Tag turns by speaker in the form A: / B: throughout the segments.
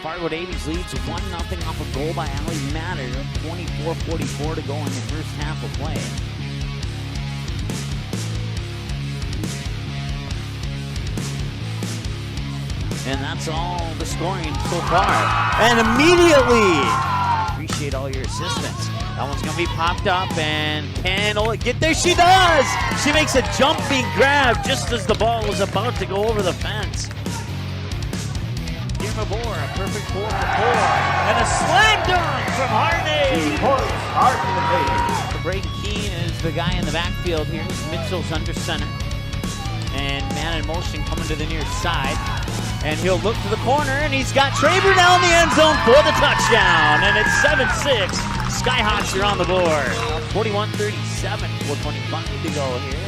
A: Fargo Davies leads 1-0 off a goal by Ali Matter. 24:44 to go in the first half of play. And that's all the scoring so far. And immediately, appreciate all your assistance. That one's going to be popped up, and can Ola get there? She does! She makes a jumping grab just as the ball was about to go over the fence. Mabor, a perfect 4 for 4. And a slam dunk from Harney. Braden Keene is the guy in the backfield here. Mitchell's under center. And man in motion coming to the near side. And he'll look to the corner, and he's got Trey Brunell in the end zone for the touchdown. And it's 7-6. Skyhawks are on the board. 41-37, 4:25 to go here.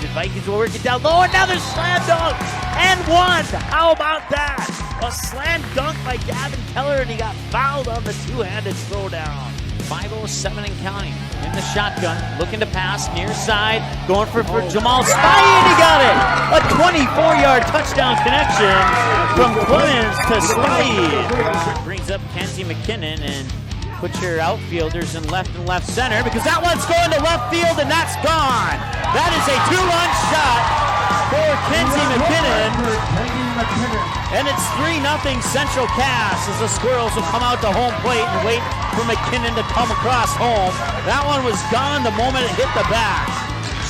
A: The Vikings will work it down low, and now there's slam dunk and one. How about that? A slam dunk by Gavin Keller, and he got fouled on the two-handed throwdown. 5:07 and counting in the shotgun, looking to pass near side, going for Jamal Spy, and he got it. A 24-yard touchdown connection from Clemens to Spy. Brings up Kenzie McKinnon, and put your outfielders in left and left center, because that one's going to left field, and that's gone. That is a two-run shot for Kenzie McKinnon. And it's 3-0 Central Cass as the Squirrels will come out to home plate and wait for McKinnon to come across home. That one was gone the moment it hit the bat.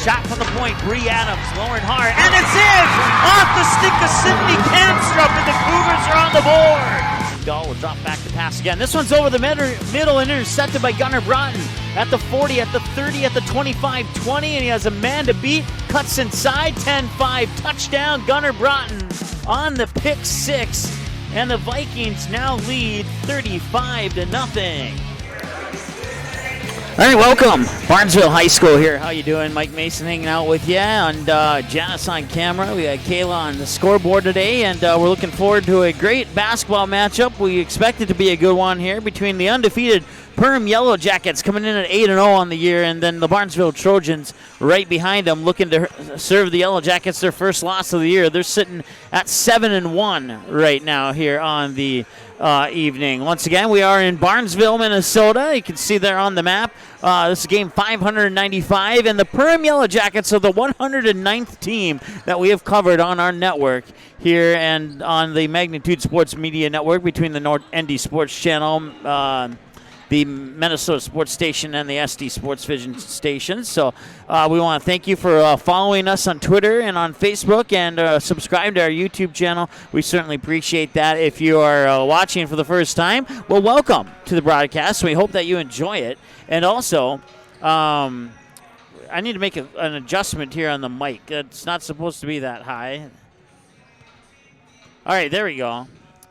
A: Shot from the point, Bree Adams, lowering hard, and it's in! Off the stick of Sydney Kamstrup, and the Cougars are on the board. Dahl will drop back to pass again. This one's over the middle and intercepted by Gunnar Broughton at the 40, at the 30, at the 25-20, and he has a man to beat. Cuts inside, 10-5, touchdown, Gunnar Broughton on the pick six, and the Vikings now lead 35-0. All right, welcome. Barnesville High School here. How you doing? Mike Mason hanging out with you, and Janice on camera. We got Kayla on the scoreboard today, and we're looking forward to a great basketball matchup. We expect it to be a good one here between the undefeated Perham Yellow Jackets coming in at 8-0 on the year, and then the Barnesville Trojans right behind them looking to serve the Yellow Jackets their first loss of the year. They're sitting at 7-1 right now here on the evening. Once again, we are in Barnesville, Minnesota. You can see there on the map. This is game 595, and the Perham Yellow Jackets are the 109th team that we have covered on our network here and on the Magnitude Sports Media Network between the North ND Sports Channel, the Minnesota Sports Station, and the SD Sports Vision stations. So we want to thank you for following us on Twitter and on Facebook, and subscribe to our YouTube channel. We certainly appreciate that. If you are watching for the first time, well, welcome to the broadcast. We hope that you enjoy it. And also, I need to make an adjustment here on the mic. It's not supposed to be that high. All right, there we go.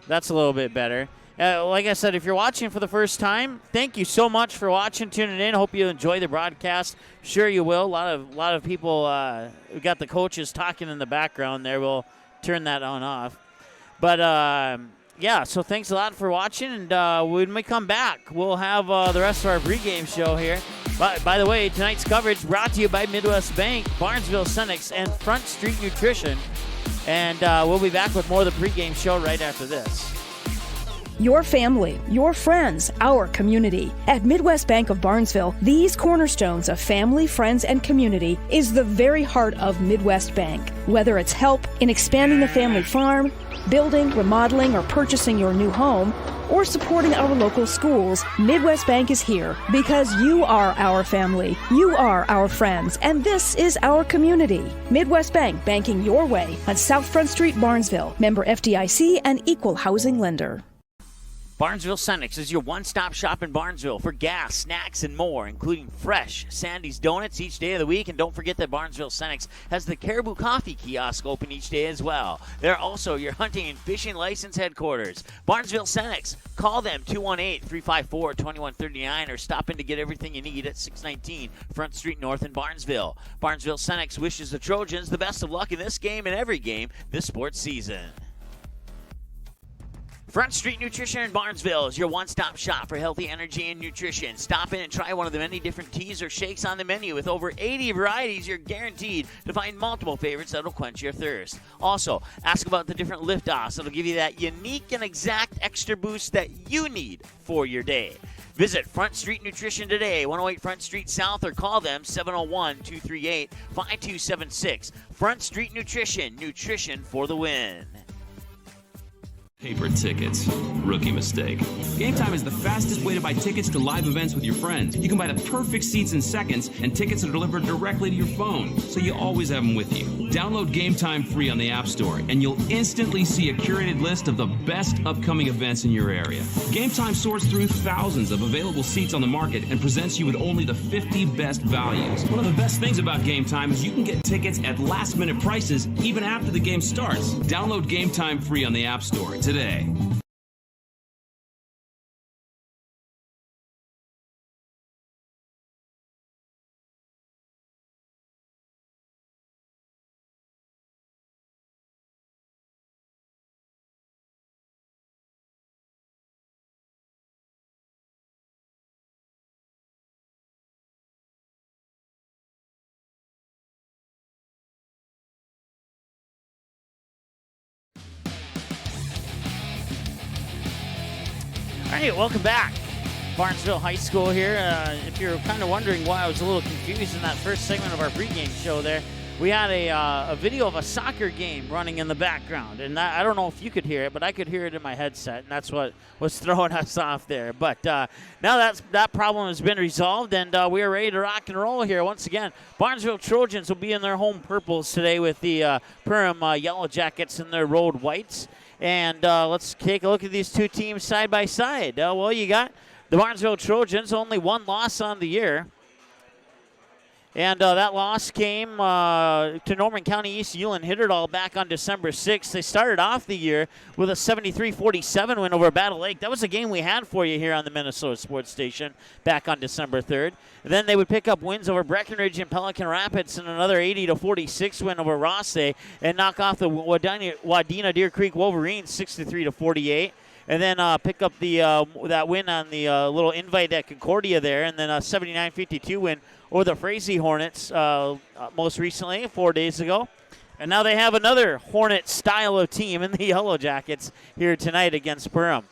A: That's a little bit better. Like I said, if you're watching for the first time, thank you so much for watching, tuning in. Hope you enjoy the broadcast. Sure you will. A lot of people, we got the coaches talking in the background there. We'll turn that on off. But, yeah, so thanks a lot for watching. And when we come back, we'll have the rest of our pregame show here. By the way, tonight's coverage brought to you by Midwest Bank, Barnesville Senex, and Front Street Nutrition. And we'll be back with more of the pregame show right after this.
B: Your family, your friends, our community. At Midwest Bank of Barnesville, these cornerstones of family, friends, and community is the very heart of Midwest Bank. Whether it's help in expanding the family farm, building, remodeling, or purchasing your new home, or supporting our local schools, Midwest Bank is here because you are our family, you are our friends, and this is our community. Midwest Bank, banking your way on South Front Street, Barnesville. Member FDIC and equal housing lender.
A: Barnesville Senex is your one-stop shop in Barnesville for gas, snacks, and more, including fresh Sandy's Donuts each day of the week. And don't forget that Barnesville Senex has the Caribou Coffee kiosk open each day as well. They're also your hunting and fishing license headquarters. Barnesville Senex. Call them 218-354-2139 or stop in to get everything you need at 619 Front Street North in Barnesville. Barnesville Senex wishes the Trojans the best of luck in this game and every game this sports season. Front Street Nutrition in Barnesville is your one-stop shop for healthy energy and nutrition. Stop in and try one of the many different teas or shakes on the menu. With over 80 varieties, you're guaranteed to find multiple favorites that'll quench your thirst. Also, ask about the different lift-offs that'll give you that unique and exact extra boost that you need for your day. Visit Front Street Nutrition today, 108 Front Street South, or call them 701-238-5276. Front Street Nutrition, nutrition for the win.
C: Paper tickets. Rookie mistake. Game Time is the fastest way to buy tickets to live events with your friends. You can buy the perfect seats in seconds, and tickets are delivered directly to your phone, so you always have them with you. Download Game Time free on the App Store, and you'll instantly see a curated list of the best upcoming events in your area. Game Time sorts through thousands of available seats on the market and presents you with only the 50 best values. One of the best things about Game Time is you can get tickets at last-minute prices even after the game starts. Download Game Time free on the App Store today.
A: All right, welcome back. Barnesville High School here. If you're kind of wondering why I was a little confused in that first segment of our pregame show there, we had a video of a soccer game running in the background. And I don't know if you could hear it, but I could hear it in my headset, and that's what was throwing us off there. But now that problem has been resolved, and we are ready to rock and roll here. Once again, Barnesville Trojans will be in their home purples today with the Perham Yellow Jackets in their road whites. And let's take a look at these two teams side by side. Well, you got the Barnesville Trojans, only one loss on the year. And that loss came to Norman County East Ulen Hitterdall back on December 6th. They started off the year with a 73-47 win over Battle Lake. That was a game we had for you here on the Minnesota Sports Station back on December 3rd. And then they would pick up wins over Breckenridge and Pelican Rapids and another 80-46 win over Rosse and knock off the Wadena Deer Creek Wolverines 63-48. And then pick up the that win on the little invite at Concordia there, and then a 79-52 win over the Frazee Hornets most recently, 4 days ago. And now they have another Hornet style of team in the Yellow Jackets here tonight against Perham.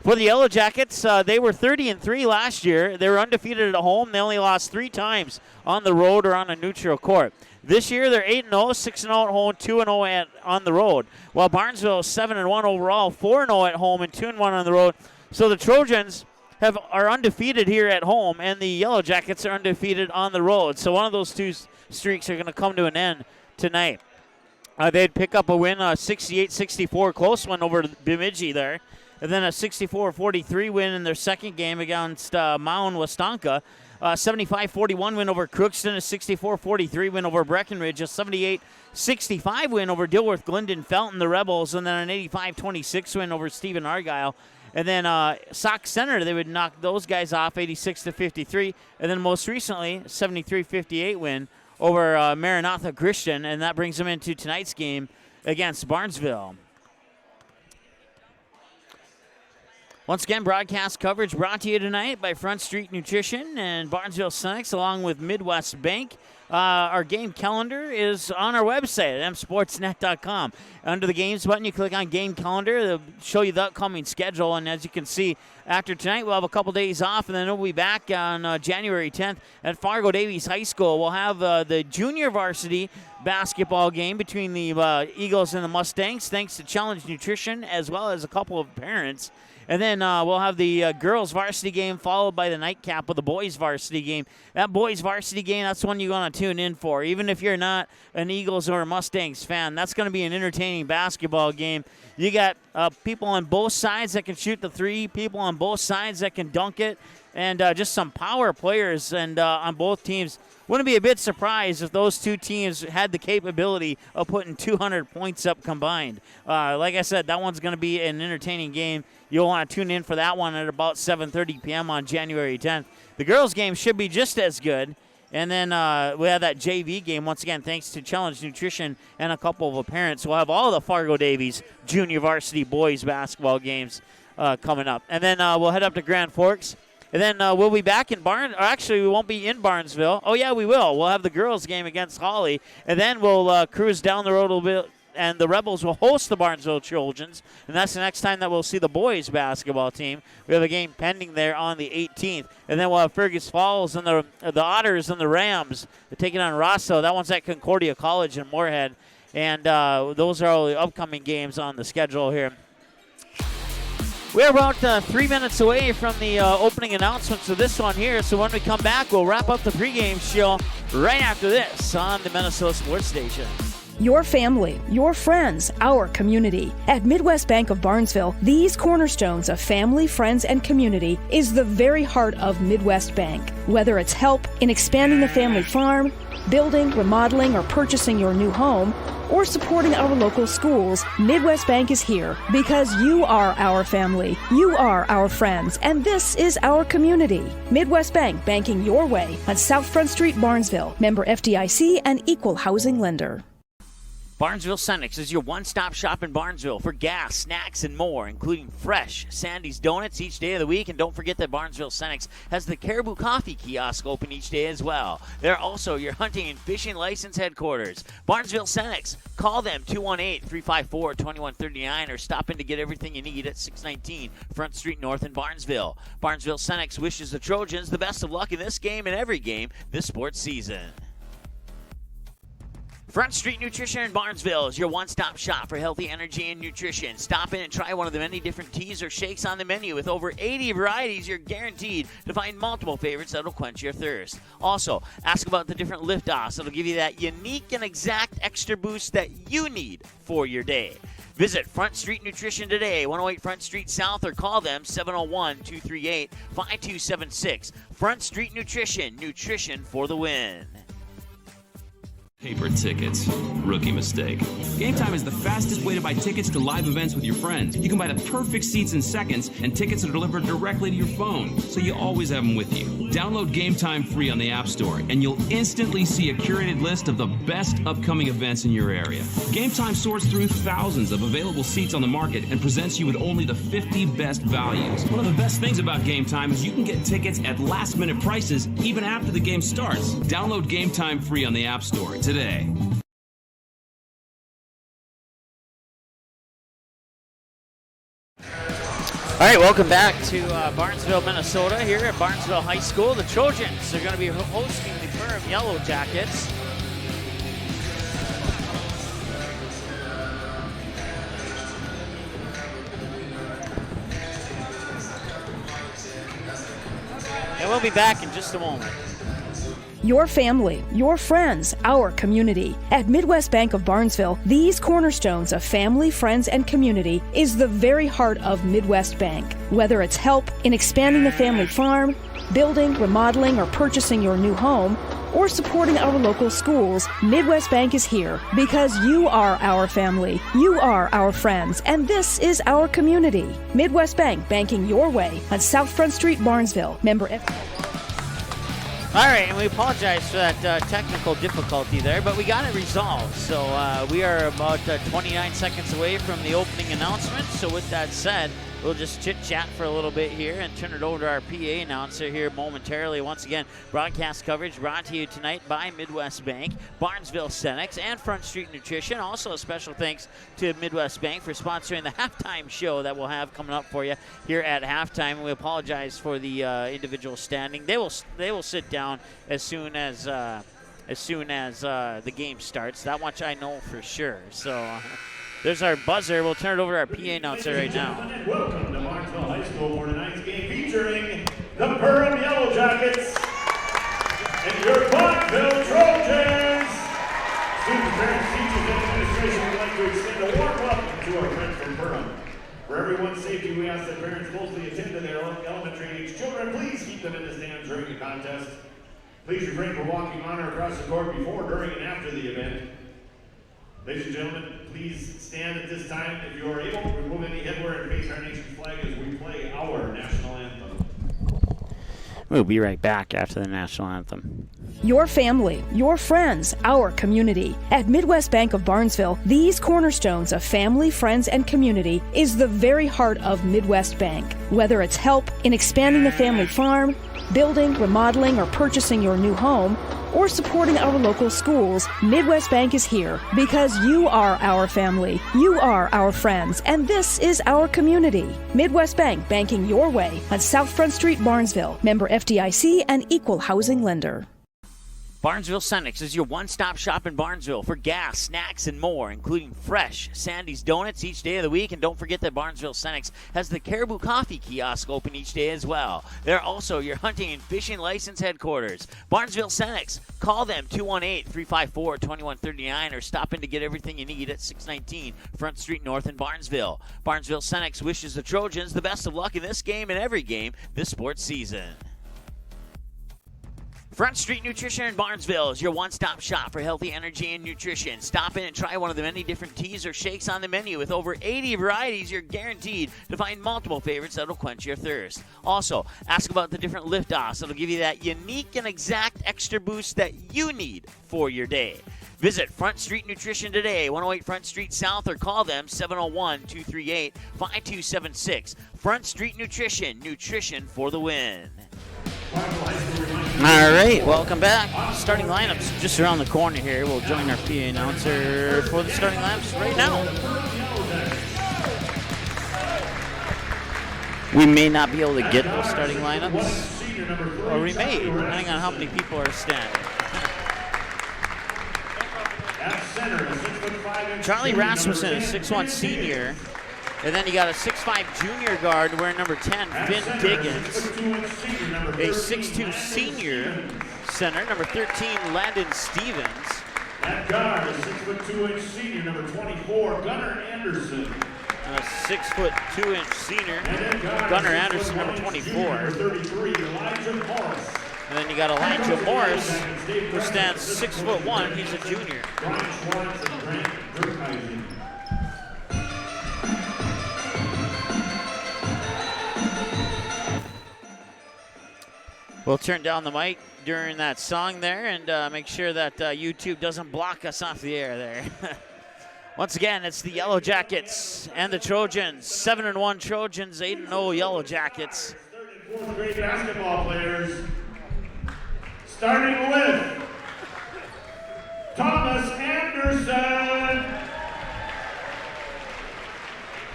A: For the Yellow Jackets, they were 30-3 last year. They were undefeated at home. They only lost 3 times on the road or on a neutral court. This year, they're 8-0, 6-0 at home, 2-0 on the road. While Barnesville is 7-1 overall, 4-0 at home, and 2-1 on the road. So the Trojans are undefeated here at home, and the Yellow Jackets are undefeated on the road. So one of those two streaks are going to come to an end tonight. They'd pick up a win, a 68-64 close one over Bemidji there. And then a 64-43 win in their second game against Mound Wastanka. 75-41 win over Crookston, a 64-43 win over Breckenridge, a 78-65 win over Dilworth Glendon Felton, the Rebels, and then an 85-26 win over Stephen Argyle. And then Sauk Center, they would knock those guys off 86-53. And then most recently, 73-58 win over Maranatha Christian, and that brings them into tonight's game against Barnesville. Once again, broadcast coverage brought to you tonight by Front Street Nutrition and Barnesville Senex, along with Midwest Bank. Our game calendar is on our website at msportsnet.com. Under the games button, you click on game calendar. It'll show you the upcoming schedule. And as you can see, after tonight, we'll have a couple days off, and then we'll be back on January 10th at Fargo Davies High School. We'll have the junior varsity basketball game between the Eagles and the Mustangs, thanks to Challenge Nutrition, as well as a couple of parents. And then we'll have the girls' varsity game followed by the nightcap of the boys' varsity game. That boys' varsity game, that's one you're going to tune in for. Even if you're not an Eagles or a Mustangs fan, that's going to be an entertaining basketball game. You got people on both sides that can shoot the three, people on both sides that can dunk it, and just some power players and on both teams. Wouldn't be a bit surprised if those two teams had the capability of putting 200 points up combined. Like I said, that one's going to be an entertaining game. You'll want to tune in for that one at about 7:30 p.m. on January 10th. The girls' game should be just as good. And then we have that JV game, once again, thanks to Challenge Nutrition and a couple of parents. We'll have all the Fargo Davies junior varsity boys basketball games coming up. And then we'll head up to Grand Forks. And then we'll be back in actually, we won't be in Barnesville. Oh, yeah, we will. We'll have the girls game against Holly. And then we'll cruise down the road a little bit, and the Rebels will host the Barnesville Trojans. And that's the next time that we'll see the boys basketball team. We have a game pending there on the 18th. And then we'll have Fergus Falls and the Otters and the Rams. They're taking on Rosso. That one's at Concordia College in Moorhead. And those are all the upcoming games on the schedule here. We're about 3 minutes away from the opening announcements of this one here. So when we come back, we'll wrap up the pregame show right after this on the Minnesota Sports Station.
B: Your family, your friends, our community. At Midwest Bank of Barnesville, these cornerstones of family, friends, and community is the very heart of Midwest Bank. Whether it's help in expanding the family farm, building, remodeling, or purchasing your new home, or supporting our local schools, Midwest Bank is here because you are our family, you are our friends, and this is our community. Midwest Bank, banking your way on South Front Street, Barnesville. Member FDIC and equal housing lender.
A: Barnesville Senex is your one-stop shop in Barnesville for gas, snacks, and more, including fresh Sandy's Donuts each day of the week. And don't forget that Barnesville Senex has the Caribou Coffee kiosk open each day as well. They're also your hunting and fishing license headquarters. Barnesville Senex. Call them 218-354-2139 or stop in to get everything you need at 619 Front Street North in Barnesville. Barnesville Senex wishes the Trojans the best of luck in this game and every game this sports season. Front Street Nutrition in Barnesville is your one-stop shop for healthy energy and nutrition. Stop in and try one of the many different teas or shakes on the menu. With over 80 varieties, you're guaranteed to find multiple favorites that'll quench your thirst. Also, ask about the different lift-offs that'll give you that unique and exact extra boost that you need for your day. Visit Front Street Nutrition today, 108 Front Street South, or call them 701-238-5276. Front Street Nutrition, nutrition for the win.
C: Paper tickets. Rookie mistake. Game Time is the fastest way to buy tickets to live events with your friends. You can buy the perfect seats in seconds, and tickets are delivered directly to your phone, so you always have them with you. Download Game Time free on the App Store, and you'll instantly see a curated list of the best upcoming events in your area. Game Time sorts through thousands of available seats on the market and presents you with only the 50 best values. One of the best things about Game Time is you can get tickets at last-minute prices even after the game starts. Download Game Time free on the App Store today.
A: All right, welcome back to Barnesville, Minnesota, here at Barnesville High School. The Trojans are going to be hosting the Perham Yellow Jackets. And we'll be back in just a moment.
B: Your family, your friends, our community. At Midwest Bank of Barnesville, these cornerstones of family, friends, and community is the very heart of Midwest Bank. Whether it's help in expanding the family farm, building, remodeling, or purchasing your new home, or supporting our local schools, Midwest Bank is here because you are our family, you are our friends, and this is our community. Midwest Bank, banking your way on South Front Street, Barnesville. Member
A: All right, and we apologize for that technical difficulty there, but we got it resolved. So we are about 29 seconds away from the opening announcement. So with that said, we'll just chit-chat for a little bit here and turn it over to our PA announcer here momentarily. Once again, broadcast coverage brought to you tonight by Midwest Bank, Barnesville Senex, and Front Street Nutrition. Also, a special thanks to Midwest Bank for sponsoring the halftime show that we'll have coming up for you here at halftime. We apologize for the individual standing. They will sit down as soon as the game starts. That much I know for sure. So. There's our buzzer. We'll turn it over to our PA announcer right now.
D: Welcome to Barnesville High School for tonight's game featuring the Perham Yellow Jackets and your Barnesville Trojans. Students, parents, teachers, and administration would like to extend a warm welcome to our friends from Perham. For everyone's safety, we ask that parents mostly attend to their elementary age children. Please keep them in the stands during the contest. Please refrain from walking on or across the court before, during, and after the event. Ladies and gentlemen, please stand at this time. If you are able, remove any headwear and face our nation's flag as we play our national anthem.
A: We'll be right back after the national anthem.
B: Your family, your friends, our community. At Midwest Bank of Barnesville, these cornerstones of family, friends, and community is the very heart of Midwest Bank. Whether it's help in expanding the family farm, building, remodeling, or purchasing your new home, or supporting our local schools, Midwest Bank is here because you are our family, you are our friends, and this is our community. Midwest Bank, banking your way on South Front Street, Barnesville. Member FDIC and equal housing lender.
A: Barnesville Cenex is your one-stop shop in Barnesville for gas, snacks, and more, including fresh Sandy's Donuts each day of the week. And don't forget that Barnesville Cenex has the Caribou Coffee kiosk open each day as well. They're also your hunting and fishing license headquarters. Barnesville Cenex. Call them 218-354-2139 or stop in to get everything you need at 619 Front Street North in Barnesville. Barnesville Cenex wishes the Trojans the best of luck in this game and every game this sports season. Front Street Nutrition in Barnesville is your one-stop shop for healthy energy and nutrition. Stop in and try one of the many different teas or shakes on the menu. With over 80 varieties, you're guaranteed to find multiple favorites that'll quench your thirst. Also, ask about the different lift-offs that'll give you that unique and exact extra boost that you need for your day. Visit Front Street Nutrition today, 108 Front Street South, or call them 701-238-5276. Front Street Nutrition, nutrition for the win. All right, welcome back. Starting lineups just around the corner here. We'll join our PA announcer for the starting lineups right now. We may not be able to get those starting lineups, or we may, depending on how many people are standing. Charlie Rasmussen, a 6'1" senior. And then you got a 6'5" junior guard wearing number 10, Finn Diggins. A 6'2" senior center, number 13, Landon Stevens.
D: At guard, a 6'2" senior, number 24, Gunnar Anderson.
A: And a 6'2" senior, Gunnar Anderson, number 24.
D: Number 33, Elijah Morris.
A: And then you got Elijah Morris, who stands 6'1". He's a junior.
D: Brian Schwartz and Grant Durkheisen.
A: We'll turn down the mic during that song there and make sure that YouTube doesn't block us off the air there. Once again, it's the Yellow Jackets and the Trojans. 7-1 Trojans, 8-0 Yellow Jackets.
D: Third and fourth grade basketball players. Starting with Thomas Anderson,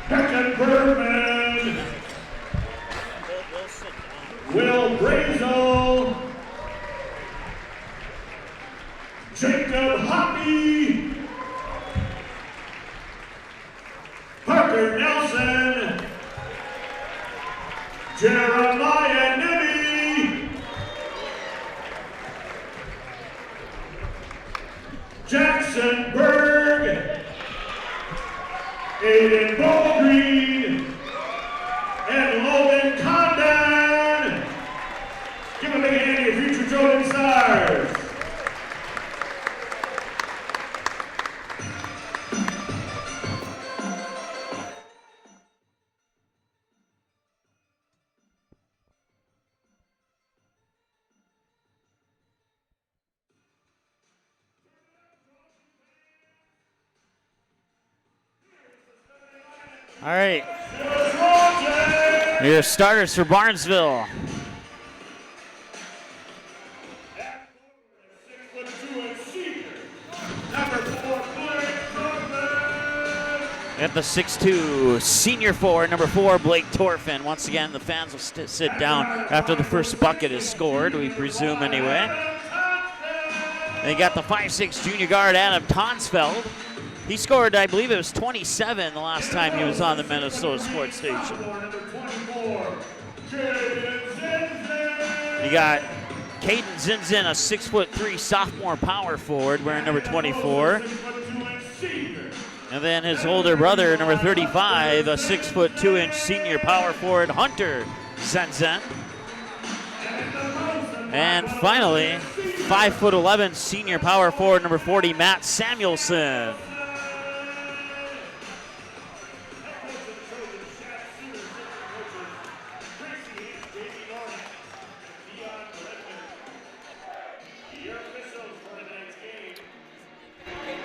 D: Becca Bergman, Will Brazel, Jacob Hoppy, Parker Nelson, Jeremiah Nibby, Jackson Berg, Aiden Bowgreen, and Logan Condon. Give a big hand to your future Trojan stars.
A: All right. Your starters for Barnesville. At the 6'2", senior forward, number 4, Blake Torfin. Once again, the fans will sit down after the first bucket is scored, we presume anyway. They got the 5'6" junior guard, Adam Tonsfeld. He scored, I believe it was 27 the last time he was on the Minnesota Sports Station. You got Caden Zinzin, a 6'3" sophomore power forward, wearing number 24. And then his older brother, number 35, a 6'2" senior power forward, Hunter Zinzin. And finally, 5'11" senior power forward, number 40, Matt Samuelson.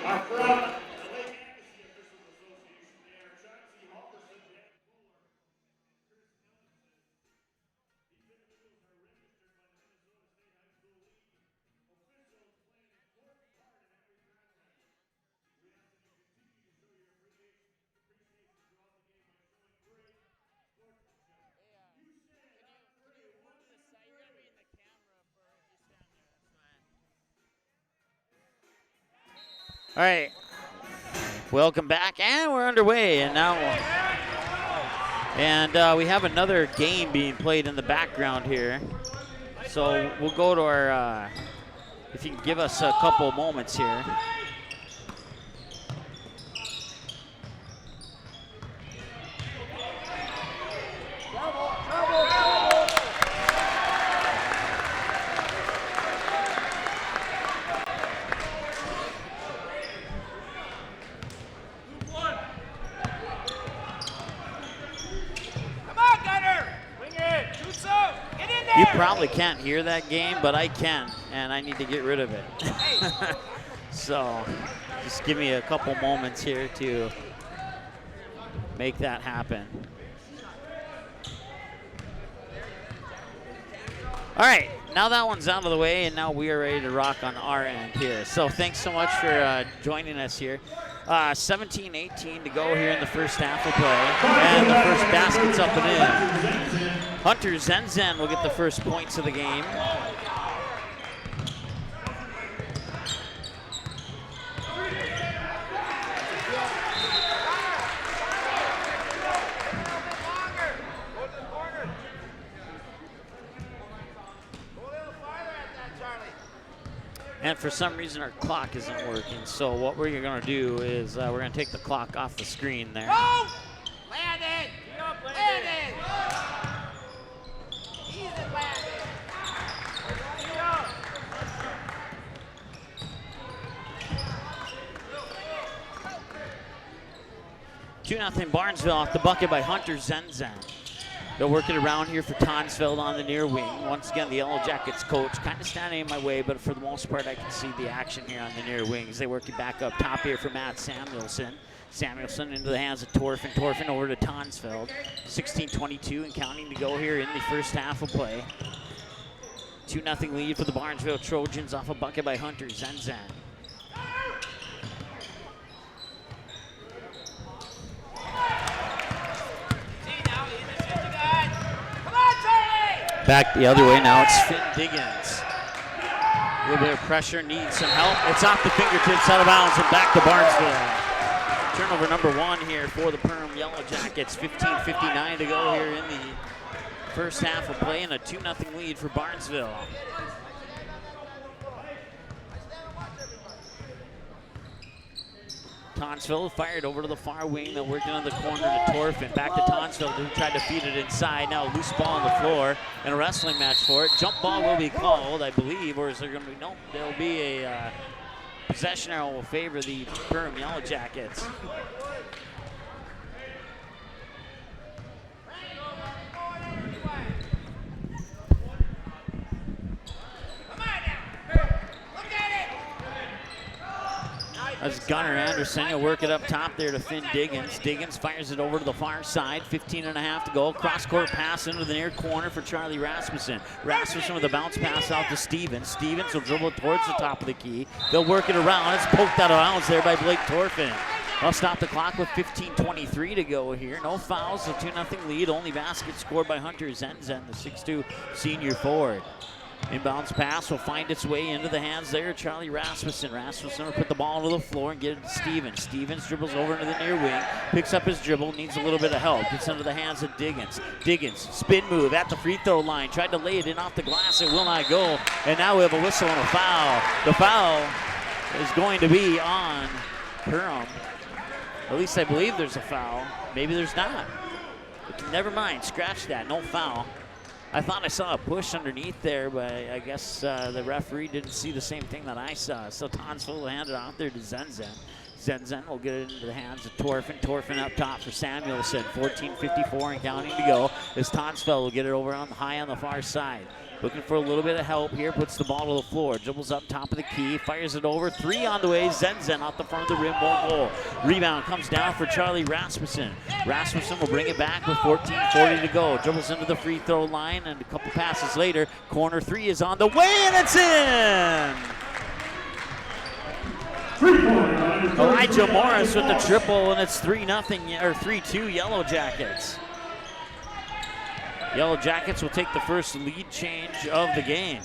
D: are from the Lake Agassiz Officials Association. They are Chauncey Halverson, Dan Fuller, and Chris Nelson. These individuals are registered by the Minnesota State High School League. Officials play an important part in every contest. We ask that you continue to show your appreciation throughout the game by showing great sportsmanship. You stand up for a 1-3.
A: All right, welcome back, and we're underway, and now, we have another game being played in the background here. So we'll go to our, if you can give us a couple moments here. You probably can't hear that game, but I can, and I need to get rid of it. So just give me a couple moments here to make that happen. All right, now that one's out of the way, and now we are ready to rock on our end here. So thanks so much for joining us here. 17-18 to go here in the first half of play, and the first basket's up and in. Hunter Zenzen will get the first points of the game. And for some reason our clock isn't working, so what we're going to do is we're going to take the clock off the screen there.
E: Go! Landon! Landon! Easy, Landon!
A: 2-0 Barnesville off the bucket by Hunter Zenzen. They'll work it around here for Tonsfeld on the near wing. Once again, the Yellow Jackets coach kind of standing in my way, but for the most part, I can see the action here on the near wings. They work it back up top here for Matt Samuelson. Samuelson into the hands of Torfin. Torfin over to Tonsfeld. 16-22 and counting to go here in the first half of play. 2-0 lead for the Barnesville Trojans off a bucket by Hunter Zenzen. Back the other way now, it's Finn Diggins. A little bit of pressure, needs some help. It's off the fingertips, out of bounds, and back to Barnesville. Turnover number 1 here for the Perham Yellow Jackets. 15:59 to go here in the first half of play, and a 2-0 lead for Barnesville. Tonsfeld fired over to the far wing. They'll work it on the corner to Torfin. Back to Tonsfeld, who tried to feed it inside. Now a loose ball on the floor and a wrestling match for it. Jump ball will be called, I believe, or is there going to be, no, there'll be a possession arrow will favor the Perham Yellow Jackets. That's Gunnar Anderson. He'll work it up top there to Finn Diggins. Diggins fires it over to the far side. 15.5 to go. Cross-court pass into the near corner for Charlie Rasmussen. Rasmussen with a bounce pass out to Stevens. Stevens will dribble towards the top of the key. They'll work it around. It's poked out of bounds there by Blake Torfin. I'll stop the clock with 15:23 to go here. No fouls, a 2-0 lead. Only basket scored by Hunter Zenzen, the 6'2" senior forward. Inbounds pass will find its way into the hands there. Charlie Rasmussen. Rasmussen will put the ball to the floor and get it to Stevens. Stevens dribbles over into the near wing, picks up his dribble, needs a little bit of help. Gets into the hands of Diggins. Diggins, spin move at the free throw line. Tried to lay it in off the glass. It will not go. And now we have a whistle and a foul. The foul is going to be on Perham. At least I believe there's a foul. Maybe there's not. But never mind. Scratch that. No foul. I thought I saw a push underneath there, but I guess the referee didn't see the same thing that I saw. So Tonsfeld will hand it off there to Zenzen. Zenzen will get it into the hands of Torfin. Torfin up top for Samuelson. 14:54 and counting to go as Tonsfeld will get it over on the high on the far side. Looking for a little bit of help here, puts the ball to the floor, dribbles up top of the key, fires it over, 3 on the way, Zenzen off the front of the rim, won't go. Rebound comes down for Charlie Rasmussen. Rasmussen will bring it back with 14:40 to go. Dribbles into the free throw line, and a couple passes later, corner 3 is on the way, and it's in! Elijah Morris with the triple, and it's 3-0, or 3-2 Yellow Jackets. Yellow Jackets will take the first lead change of the game.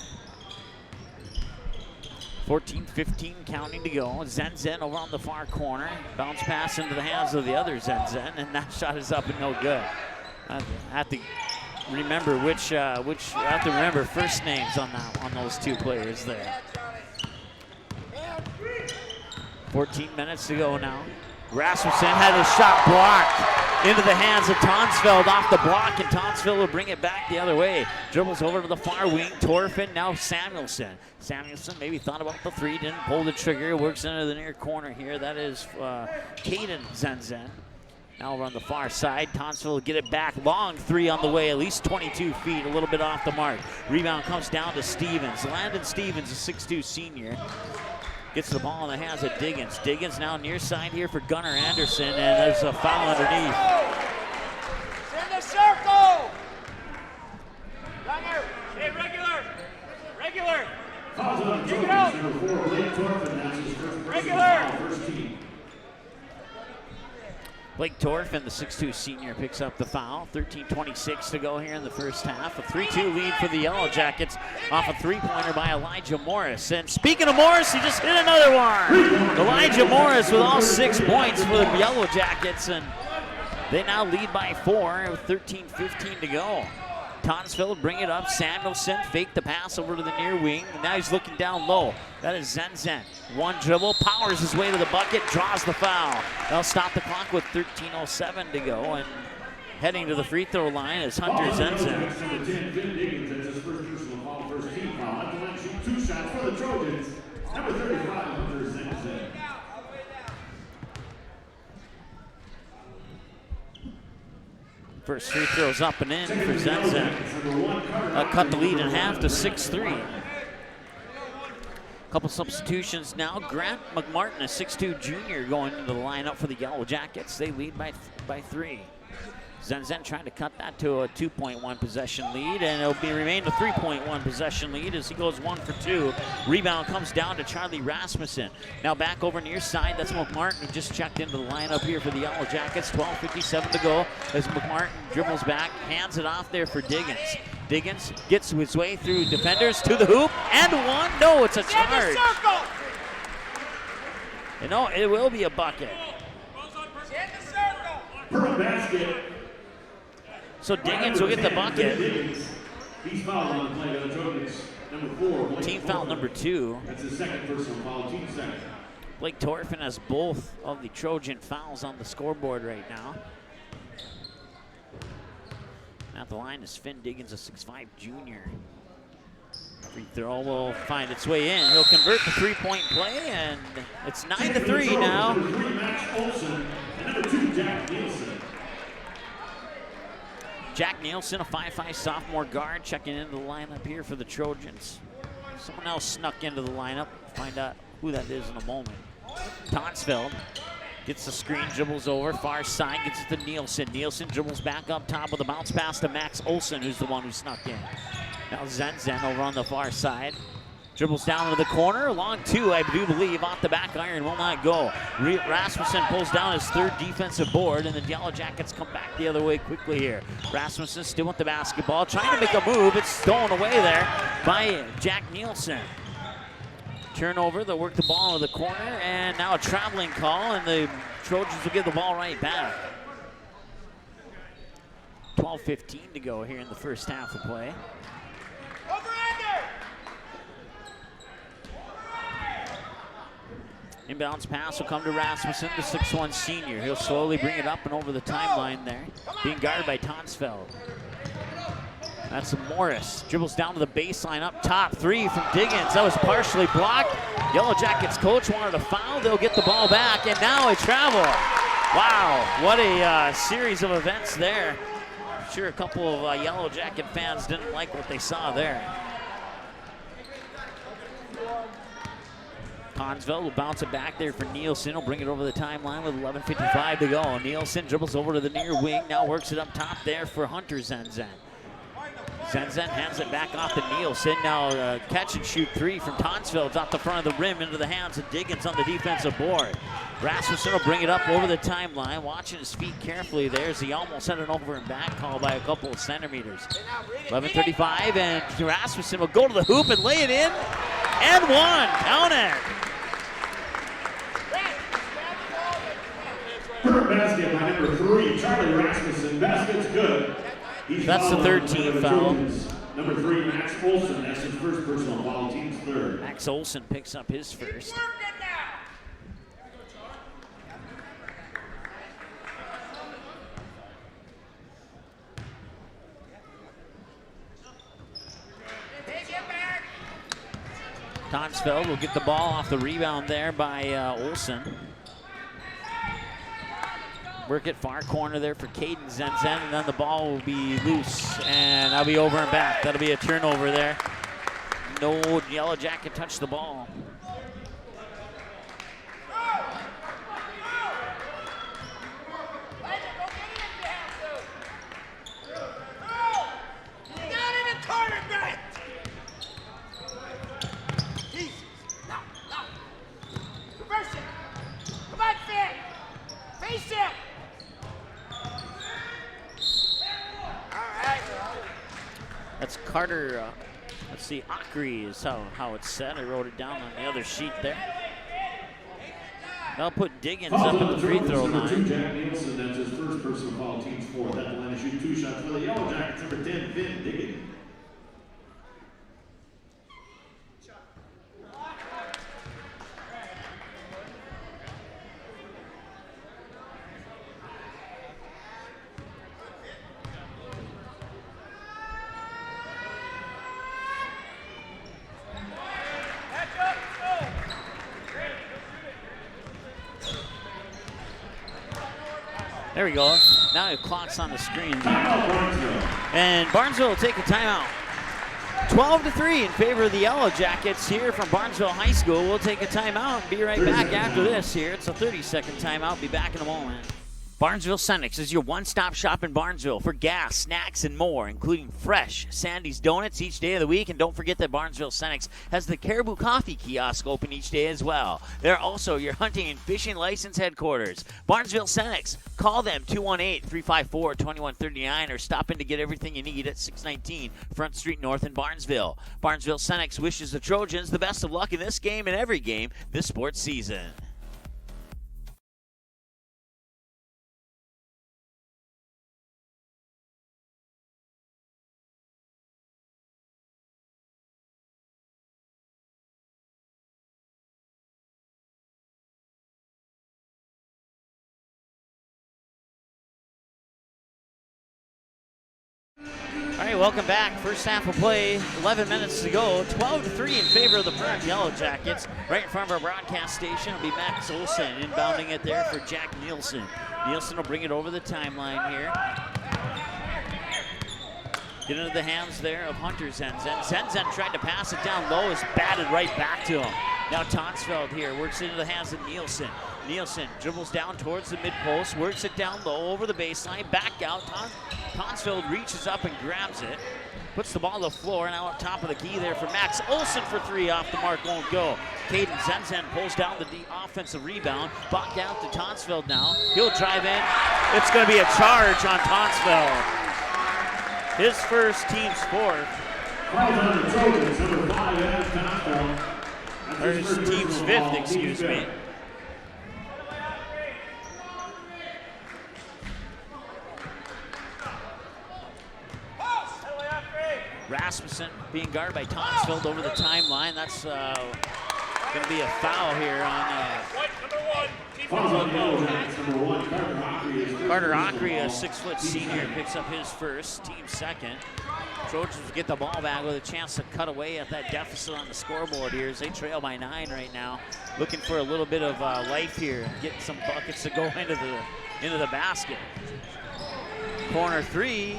A: 14-15 counting to go. Zenzen over on the far corner. Bounce pass into the hands of the other Zenzen, and that shot is up and no good. I have to remember I have to remember first names on those two players there. 14 minutes to go now. Rasmussen had his shot blocked into the hands of Tonsfeld off the block, and Tonsfeld will bring it back the other way. Dribbles over to the far wing, Torfin, now Samuelson. Samuelson maybe thought about the 3, didn't pull the trigger, works into the near corner here. That is Caden Zenzen. Now over on the far side, Tonsfeld will get it back, long 3 on the way, at least 22 feet, a little bit off the mark. Rebound comes down to Stevens. Landon Stevens, a 6'2 senior. Gets the ball in the hands of Diggins. Diggins now near side here for Gunnar Anderson, and there's a foul underneath.
E: In the circle! Gunnar! Hey, regular! Kick it out! Regular!
A: Blake Torfin, the 6'2 senior, picks up the foul. 13:26 to go here in the first half. A 3-2 lead for the Yellow Jackets off a 3-pointer by Elijah Morris. And speaking of Morris, he just hit another one. Elijah Morris with all 6 points for the Yellow Jackets, and they now lead by 4 with 13:15 to go. Tonsfeld bring it up. Samuelson fake the pass over to the near wing. And now he's looking down low. That is Zenzen. One dribble, powers his way to the bucket, draws the foul. They'll stop the clock with 13:07 to go. And heading to the free throw line is Hunter Zenzen.
D: Number 10, Finn Diggins, that's his first personal foul, first team foul. At the line, shoot 2 shots for the Trojans. Number 35, Hunter Zenzen.
A: First free throws up and in for Zenzen. Cut the lead in half to 6-3. Couple substitutions now. Grant McMartin, a 6'2 junior, going into the lineup for the Yellow Jackets. They lead by 3. Zenzen trying to cut that to a 2.1 possession lead, and it'll remain a 3.1 possession lead as he goes 1 for 2. Rebound comes down to Charlie Rasmussen. Now back over near side, that's McMartin, who just checked into the lineup here for the Yellow Jackets. 12:57 to go as McMartin dribbles back, hands it off there for Diggins. Diggins gets his way through defenders to the hoop, and one. No, it's a charge. You know, it will be a bucket.
D: Perham basket.
A: So Diggins will get the bucket.
D: He's fouled on the play by the Trojans. Number 4, Blake
A: Team foul number 2.
D: That's his second personal foul, team second.
A: Blake Torfin has both of the Trojan fouls on the scoreboard right now. At the line is Finn Diggins, a 6'5 junior. Free throw will find its way in. He'll convert the 3-point play, and it's 9-3 now.
D: Number 3, Max Olson, and number 2, Jack Nielsen.
A: Jack Nielsen, a 5'5 sophomore guard, checking into the lineup here for the Trojans. Someone else snuck into the lineup. Find out who that is in a moment. Tonsfeld gets the screen, dribbles over, far side, gets it to Nielsen. Nielsen dribbles back up top with a bounce pass to Max Olson, who's the one who snuck in. Now Zenzen over on the far side. Dribbles down to the corner, long 2, I do believe, off the back iron, will not go. Rasmussen pulls down his 3rd defensive board, and the Yellow Jackets come back the other way quickly here. Rasmussen still with the basketball, trying to make a move. It's stolen away there by Jack Nielsen. Turnover, they'll work the ball into the corner, and now a traveling call, and the Trojans will give the ball right back. 12:15 to go here in the first half of play. Inbounds pass will come to Rasmussen, the 6'1 senior. He'll slowly bring it up and over the timeline there, being guarded by Tonsfeld. That's Morris. Dribbles down to the baseline up top. 3 from Diggins. That was partially blocked. Yellow Jackets coach wanted a foul. They'll get the ball back, and now a travel. Wow, what a series of events there. I'm sure a couple of Yellow Jacket fans didn't like what they saw there. Tonsville will bounce it back there for Nielsen. He'll bring it over the timeline with 11:55 to go. Nielsen dribbles over to the near wing. Now works it up top there for Hunter Zenzen. Zenzen hands it back off to Nielsen. Now catch and shoot three from Tonsville. It's off the front of the rim into the hands of Diggins on the defensive board. Rasmussen will bring it up over the timeline. Watching his feet carefully there as he almost had an over and back call by a couple of centimeters. 11:35 and Rasmussen will go to the hoop and lay it in. And one. Count it.
D: Third basket by number 3, Charlie Rasmussen. Basket's good.
A: That's the third team foul.
D: Number 3, Max Olson. That's his first personal foul. Team's third.
A: Max Olson picks up his first. Tonsville will get the ball off the rebound there by Olson. Work it far corner there for Caden Zenzen, and then the ball will be loose, and that'll be over and back. That'll be a turnover there. No Yellow Jacket touch the ball. That's Carter, let's see, Acri is how it's set. I wrote it down on the other sheet there. They'll put Diggins up at the free throw line.
D: Jack Nielsen, that's his first personal foul, team's fourth. At the line to shoot 2 shots for the Yellow Jackets, number 10, Finn Diggins.
A: There we go. Now the clock's on the screen. And Barnesville will take a timeout. 12-3 in favor of the Yellow Jackets here from Barnesville High School. We'll take a timeout and be right back after this here. It's a 30-second timeout. Be back in a moment. Barnesville Senex is your one-stop shop in Barnesville for gas, snacks, and more, including fresh Sandy's Donuts each day of the week. And don't forget that Barnesville Senex has the Caribou Coffee kiosk open each day as well. They're also your hunting and fishing license headquarters. Barnesville Senex. Call them 218-354-2139 or stop in to get everything you need at 619 Front Street North in Barnesville. Barnesville Senex wishes the Trojans the best of luck in this game and every game this sports season. All right, welcome back. First half of play, 11 minutes to go. 12-3 in favor of the Perham Yellow Jackets. Right in front of our broadcast station will be Max Olson inbounding it there for Jack Nielsen. Nielsen will bring it over the timeline here. Get into the hands there of Hunter Zenzen. Zenzen tried to pass it down low, is batted right back to him. Now Tonsfeld here works into the hands of Nielsen. Nielsen dribbles down towards the mid-post, works it down low over the baseline, back out. Tonsfeld reaches up and grabs it, puts the ball on the floor, now up top of the key there for Max Olson for three, off the mark, won't go. Caden Zenzen pulls down the offensive rebound, back out to Tonsfeld now. He'll drive in. It's going to be a charge on Tonsfeld. His first, team's fourth. Or his team's fifth, excuse me. Rasmussen being guarded by Tonsfeld over the timeline. That's going to be a foul here on Carter Acri, a 6-foot senior, picks up his first, team second. Trojans get the ball back with a chance to cut away at that deficit on the scoreboard here as they trail by 9 right now. Looking for a little bit of life here, getting some buckets to go into the basket. Corner three.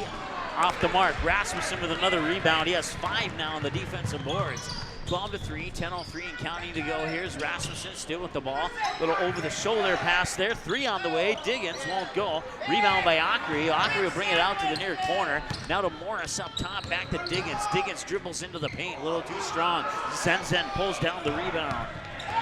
A: Off the mark, Rasmussen with another rebound. He has 5 now on the defensive boards. 12-3, 10:03 and counting to go. Here's Rasmussen still with the ball. Little over-the-shoulder pass there. 3 on the way. Diggins won't go. Rebound by Ockery. Ockery will bring it out to the near corner. Now to Morris up top. Back to Diggins. Diggins dribbles into the paint. A little too strong. Zenzen pulls down the rebound.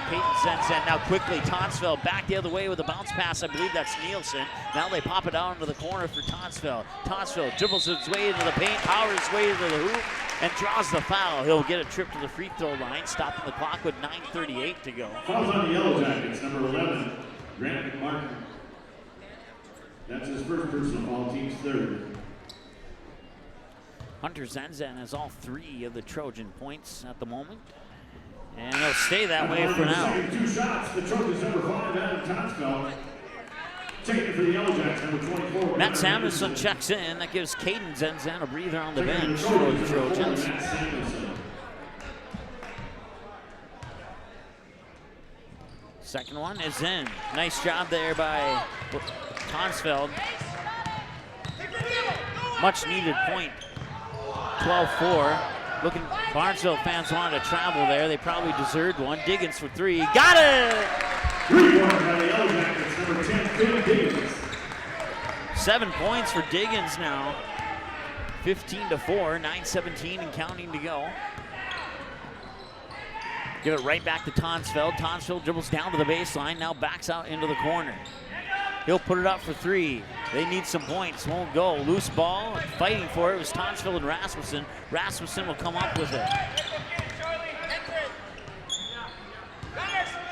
A: Peyton Zenzen now quickly. Tonsfeld back the other way with a bounce pass. I believe that's Nielsen. Now they pop it out into the corner for Tonsfeld. Tonsfeld dribbles his way into the paint, powers his way to the hoop, and draws the foul. He'll get a trip to the free throw line, stopping the clock with 9:38 to go.
D: Fouls on the Yellow Jackets, number 11, Grant McMartin. That's his first personal foul, team's third.
A: Hunter Zenzen has all 3 of the Trojan points at the moment. And he'll stay that way for now.
D: 2 shots, the Trojans number 5, Adam Tonsfeld. Taking it for the Yellow Jackets, number 24.
A: Matt Samuelson checks in. That gives Caden Zenzen a breather on the bench for the Trojans. Second one is in. Nice job there by Tonsfeld. Much needed point. 12-4. Looking, Barnesville fans wanted to travel there. They probably deserved one. Diggins for 3. Got it!
D: 3 points by the Yellow Jackets, number 10, Phil Diggins.
A: 7 points for Diggins now. 15-4, 9:17 and counting to go. Give it right back to Tonsfeld. Tonsfeld dribbles down to the baseline, now backs out into the corner. He'll put it up for 3. They need some points, won't go. Loose ball, fighting for it was Tonsfeld and Rasmussen. Rasmussen will come up with it.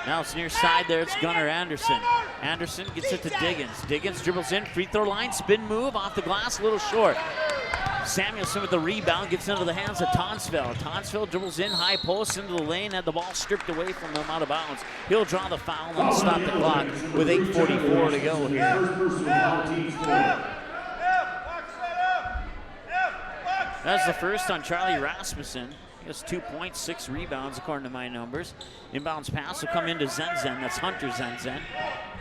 A: Now it's near side there, it's Gunnar Anderson. Anderson gets it to Diggins. Diggins dribbles in, free throw line, spin move, off the glass, a little short. Samuelson with the rebound, gets into the hands of Tonsfeld. Tonsfeld dribbles in, high post into the lane, had the ball stripped away from him out of bounds. He'll draw the foul and stop the clock with 8:44 to go here. That's the first on Charlie Rasmussen. He has 2 points, 6 rebounds according to my numbers. Inbounds pass will come into Zenzen. That's Hunter Zenzen.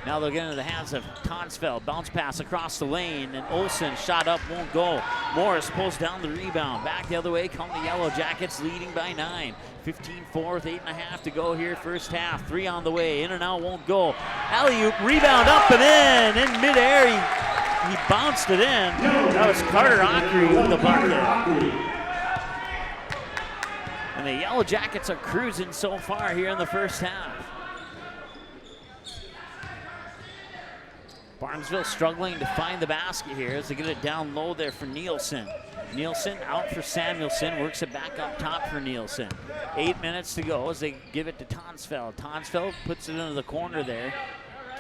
A: Now they'll get into the hands of Tonsfeld. Bounce pass across the lane, and Olsen shot up, won't go. Morris pulls down the rebound. Back the other way come the Yellow Jackets, leading by 9. 15-4 with 8.5 to go here first half. 3 on the way, in and out, won't go. Alley-oop, rebound up and in midair. He bounced it in. That was Carter Ockery with the bucket. And the Yellow Jackets are cruising so far here in the first half. Barnesville struggling to find the basket here as they get it down low there for Nielsen. Nielsen out for Samuelson, works it back up top for Nielsen. 8 minutes to go as they give it to Tonsfeld. Tonsfeld puts it into the corner there.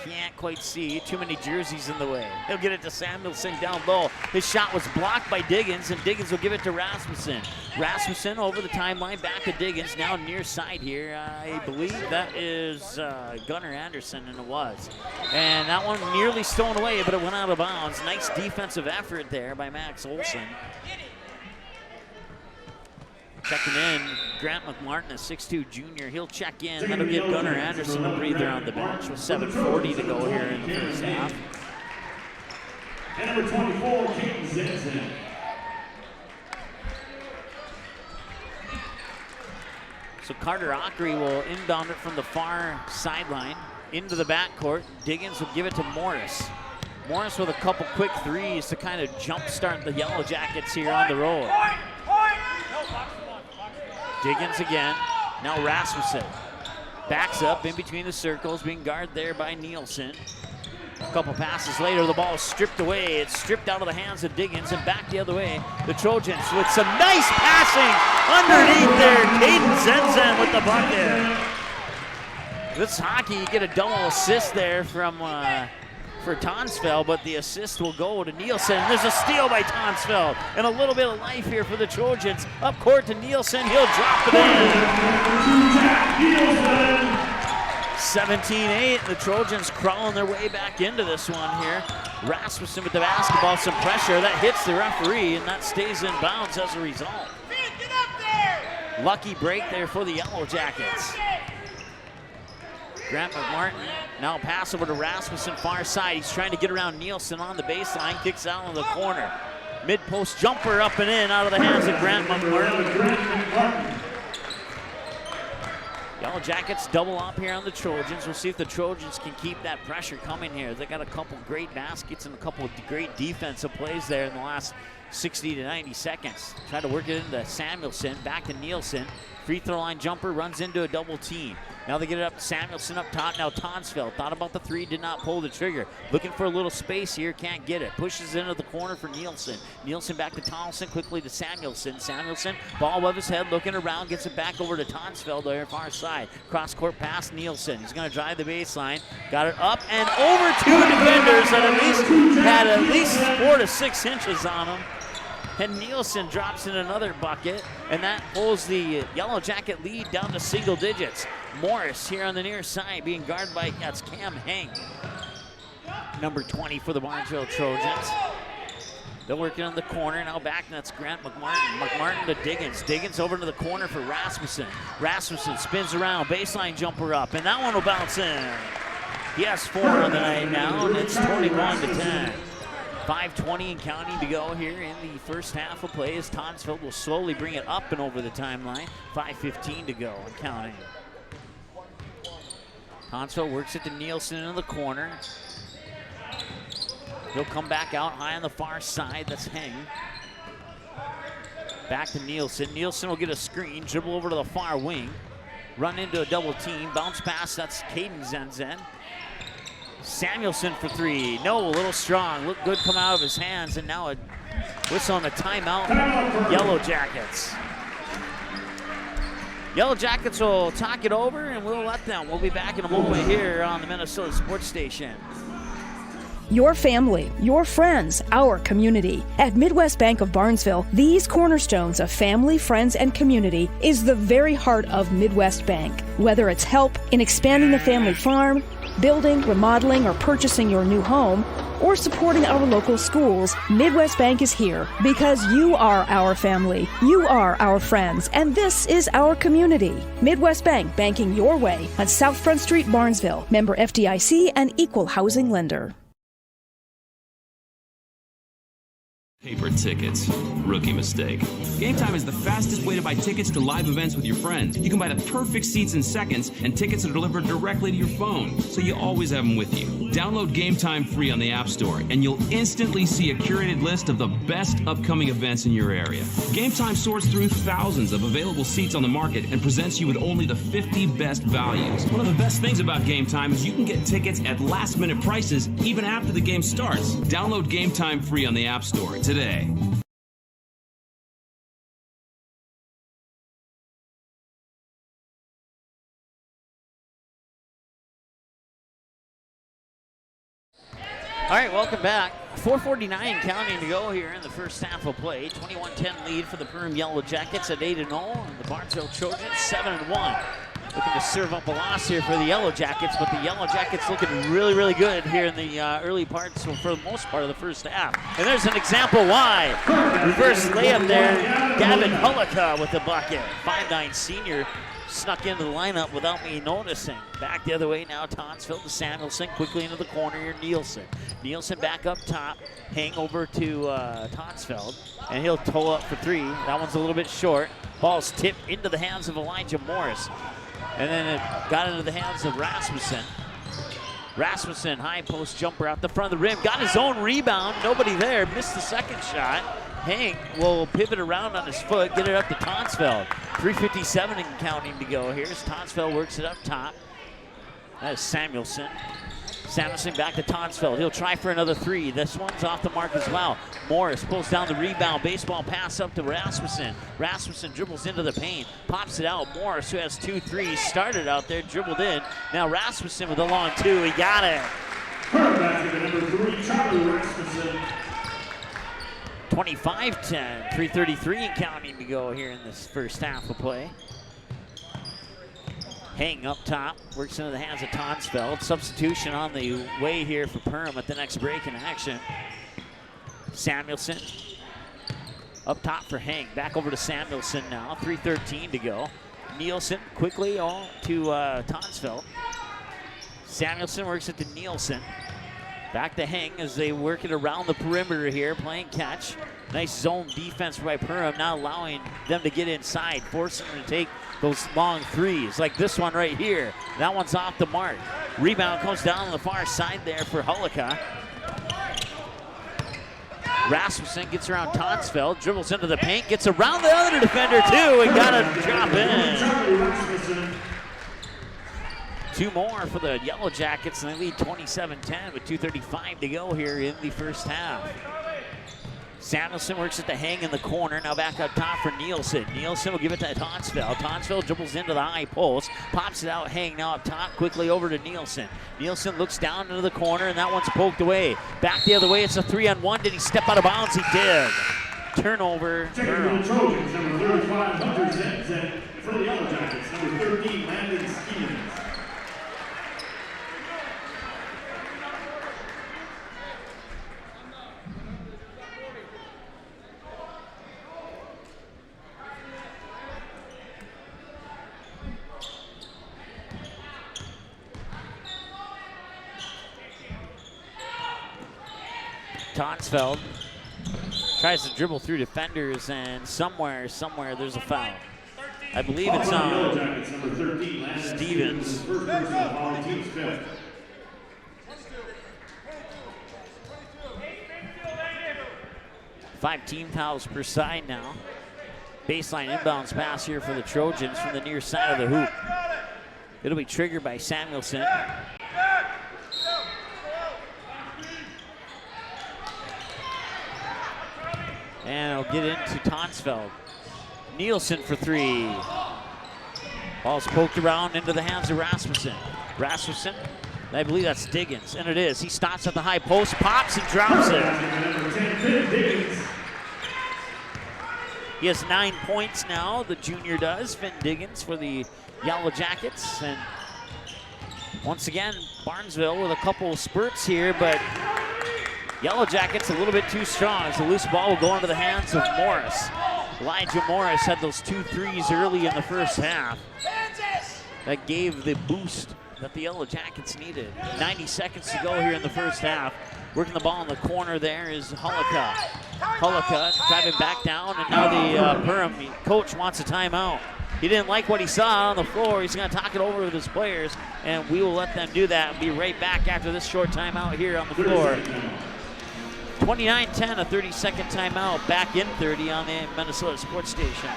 A: Can't quite see, too many jerseys in the way. He'll get it to Samuelson down low. His shot was blocked by Diggins, and Diggins will give it to Rasmussen. Rasmussen over the timeline, back to Diggins, now near side here. I believe that is Gunnar Anderson, and it was. And that one nearly stolen away, but it went out of bounds. Nice defensive effort there by Max Olsen. Checking in, Grant McMartin, a 6'2 junior. He'll check in. That'll give Gunnar Anderson a breather on the bench with 7:40 to go here in the first half.
D: And number 24, Caden Zenzen.
A: So Carter Ockery will inbound it from the far sideline into the backcourt. Diggins will give it to Morris. Morris with a couple quick threes to kind of jumpstart the Yellow Jackets here on the road. Diggins again, now Rasmussen. Backs up in between the circles, being guarded there by Nielsen. A couple passes later, the ball is stripped away. It's stripped out of the hands of Diggins and back the other way. The Trojans with some nice passing underneath there. Caden Zenzen with the bucket. This hockey, you get a double assist there from for Tonsfeld, but the assist will go to Nielsen. There's a steal by Tonsfeld, and a little bit of life here for the Trojans. Up court to Nielsen, he'll drop it in. 17-8, the Trojans crawling their way back into this one here. Rasmussen with the basketball, some pressure, that hits the referee, and that stays in bounds as a result. Lucky break there for the Yellow Jackets. Grant McMartin now pass over to Rasmussen, far side. He's trying to get around Nielsen on the baseline, kicks out in the corner. Mid-post jumper up and in out of the hands of Grant McMartin. Yellow Jackets double up here on the Trojans. We'll see if the Trojans can keep that pressure coming here. They got a couple great baskets and a couple of great defensive plays there in the last 60 to 90 seconds. Try to work it into Samuelson, back to Nielsen. Free throw line jumper, runs into a double team. Now they get it up to Samuelson up top. Now Tonsfeld thought about the three, did not pull the trigger. Looking for a little space here, can't get it. Pushes into the corner for Nielsen. Nielsen back to Thompson, quickly to Samuelson. Samuelson, ball above his head, looking around, gets it back over to Tonsfeld there, far side. Cross court pass Nielsen. He's gonna drive the baseline. Got it up and over two defenders that had at least 4 to 6 inches on him. And Nielsen drops in another bucket, and that pulls the Yellow Jacket lead down to single digits. Morris here on the near side being guarded by, that's Cam Heng, number 20 for the Barnesville Trojans. They're working on the corner, now back, and that's Grant McMartin. McMartin to Diggins. Diggins over to the corner for Rasmussen. Rasmussen spins around, baseline jumper up, and that one will bounce in. He has 4 on the night now, and it's 21 to 10. 5:20 and counting to go here in the first half of play as Tonsfeld will slowly bring it up and over the timeline. 5:15 to go and counting. Tonsfeld works it to Nielsen in the corner. He'll come back out high on the far side. That's Heng. Back to Nielsen. Nielsen will get a screen, dribble over to the far wing, run into a double team, bounce pass. That's Caden Zenzen. Samuelson for 3. No, a little strong. Looked good come out of his hands, and now a whistle on the timeout. Yellow Jackets. Yellow Jackets will talk it over, and we'll let them. We'll be back in a moment here on the Minnesota Sports Station.
B: Your family, your friends, our community. At Midwest Bank of Barnesville, these cornerstones of family, friends, and community is the very heart of Midwest Bank. Whether it's help in expanding the family farm, building, remodeling, or purchasing your new home, or supporting our local schools, Midwest Bank is here because you are our family, you are our friends, and this is our community. Midwest Bank, banking your way on South Front Street, Barnesville. Member FDIC and equal housing lender.
C: Paper tickets. Rookie mistake. Game Time is the fastest way to buy tickets to live events with your friends. You can buy the perfect seats in seconds, and tickets are delivered directly to your phone, so you always have them with you. Download Game Time free on the App Store, and you'll instantly see a curated list of the best upcoming events in your area. Game Time sorts through thousands of available seats on the market and presents you with only the 50 best values. One of the best things about Game Time is you can get tickets at last-minute prices even after the game starts. Download Game Time free on the App Store today.
A: All right, welcome back. 4:49 counting to go here in the first half of play. 21-10 lead for the Perham Yellow Jackets at 8-0. And the Barnesville Trojans 7-1. Looking to serve up a loss here for the Yellow Jackets, but the Yellow Jackets looking really, really good here in the early parts, so for the most part of the first half. And there's an example why. Reverse layup there. Gavin Hullica with the bucket. 5'9" senior. Snuck into the lineup without me noticing. Back the other way now, Tonsfeld to Samuelson, quickly into the corner here, Nielsen. Nielsen back up top, hang over to Tonsfeld, and he'll toe up for 3. That one's a little bit short. Ball's tipped into the hands of Elijah Morris. And then it got into the hands of Rasmussen. Rasmussen, high post jumper out the front of the rim, got his own rebound, nobody there, missed the second shot. Hank will pivot around on his foot, get it up to Tonsfeld. 3:57 and counting to go here as Tonsfeld works it up top. That is Samuelson. Samuelson back to Tonsfeld. He'll try for another 3. This one's off the mark as well. Morris pulls down the rebound. Baseball pass up to Rasmussen. Rasmussen dribbles into the paint. Pops it out. Morris, who has 2 threes, started out there, dribbled in. Now Rasmussen with a long 2. He got it.
D: Number 3, Charlie Rasmussen.
A: 25-10. 3:33 and counting to go here in this first half of play. Hang up top, works into the hands of Tonsfeld. Substitution on the way here for Perham at the next break in action. Samuelson up top for Hang. Back over to Samuelson now. 3:13 to go. Nielsen quickly to Tonsfeld. Samuelson works it to Nielsen. Back to hang as they work it around the perimeter here, playing catch. Nice zone defense by Perham, not allowing them to get inside, forcing them to take those long threes, like this one right here. That one's off the mark. Rebound comes down on the far side there for Hullica. Rasmussen gets around Tonsfeld, dribbles into the paint, gets around the other defender too, and got a drop in. 2 more for the Yellow Jackets, and they lead 27-10 with 2:35 to go here in the first half. Samuelson works at the hang in the corner, now back up top for Nielsen. Nielsen will give it to Tonsfeld. Tonsfeld dribbles into the high post, pops it out, hang now up top, quickly over to Nielsen. Nielsen looks down into the corner, and that one's poked away. Back the other way, it's a 3-on-1. Did he step out of bounds? He did. Turnover.
D: Checking for the Trojans, number 35, Hunter Zenzen. For the Yellow Jackets, number 13, Landon Stevens.
A: Tonsfeld tries to dribble through defenders, and somewhere there's a foul. I believe it's on Stevens. Five team fouls per side now. Baseline inbounds pass here for the Trojans from the near side of the hoop. It'll be triggered by Samuelson. And it'll get into Tonsfeld. Nielsen for 3. Ball's poked around into the hands of Rasmussen. Rasmussen, I believe that's Diggins, and it is. He stops at the high post, pops and drops it. He has 9 points now, the junior does, Finn Diggins for the Yellow Jackets. And once again, Barnesville with a couple of spurts here, but Yellow Jackets a little bit too strong as the loose ball will go into the hands of Morris. Elijah Morris had those 2 threes early in the first half. That gave the boost that the Yellow Jackets needed. 90 seconds to go here in the first half. Working the ball in the corner there is Hullica. Hullica driving back down, and now the Perham coach wants a timeout. He didn't like what he saw on the floor. He's going to talk it over with his players, and we will let them do that and be right back after this short timeout here on the floor. 29-10, a 30-second timeout, back in 30 on the Minnesota Sports Station.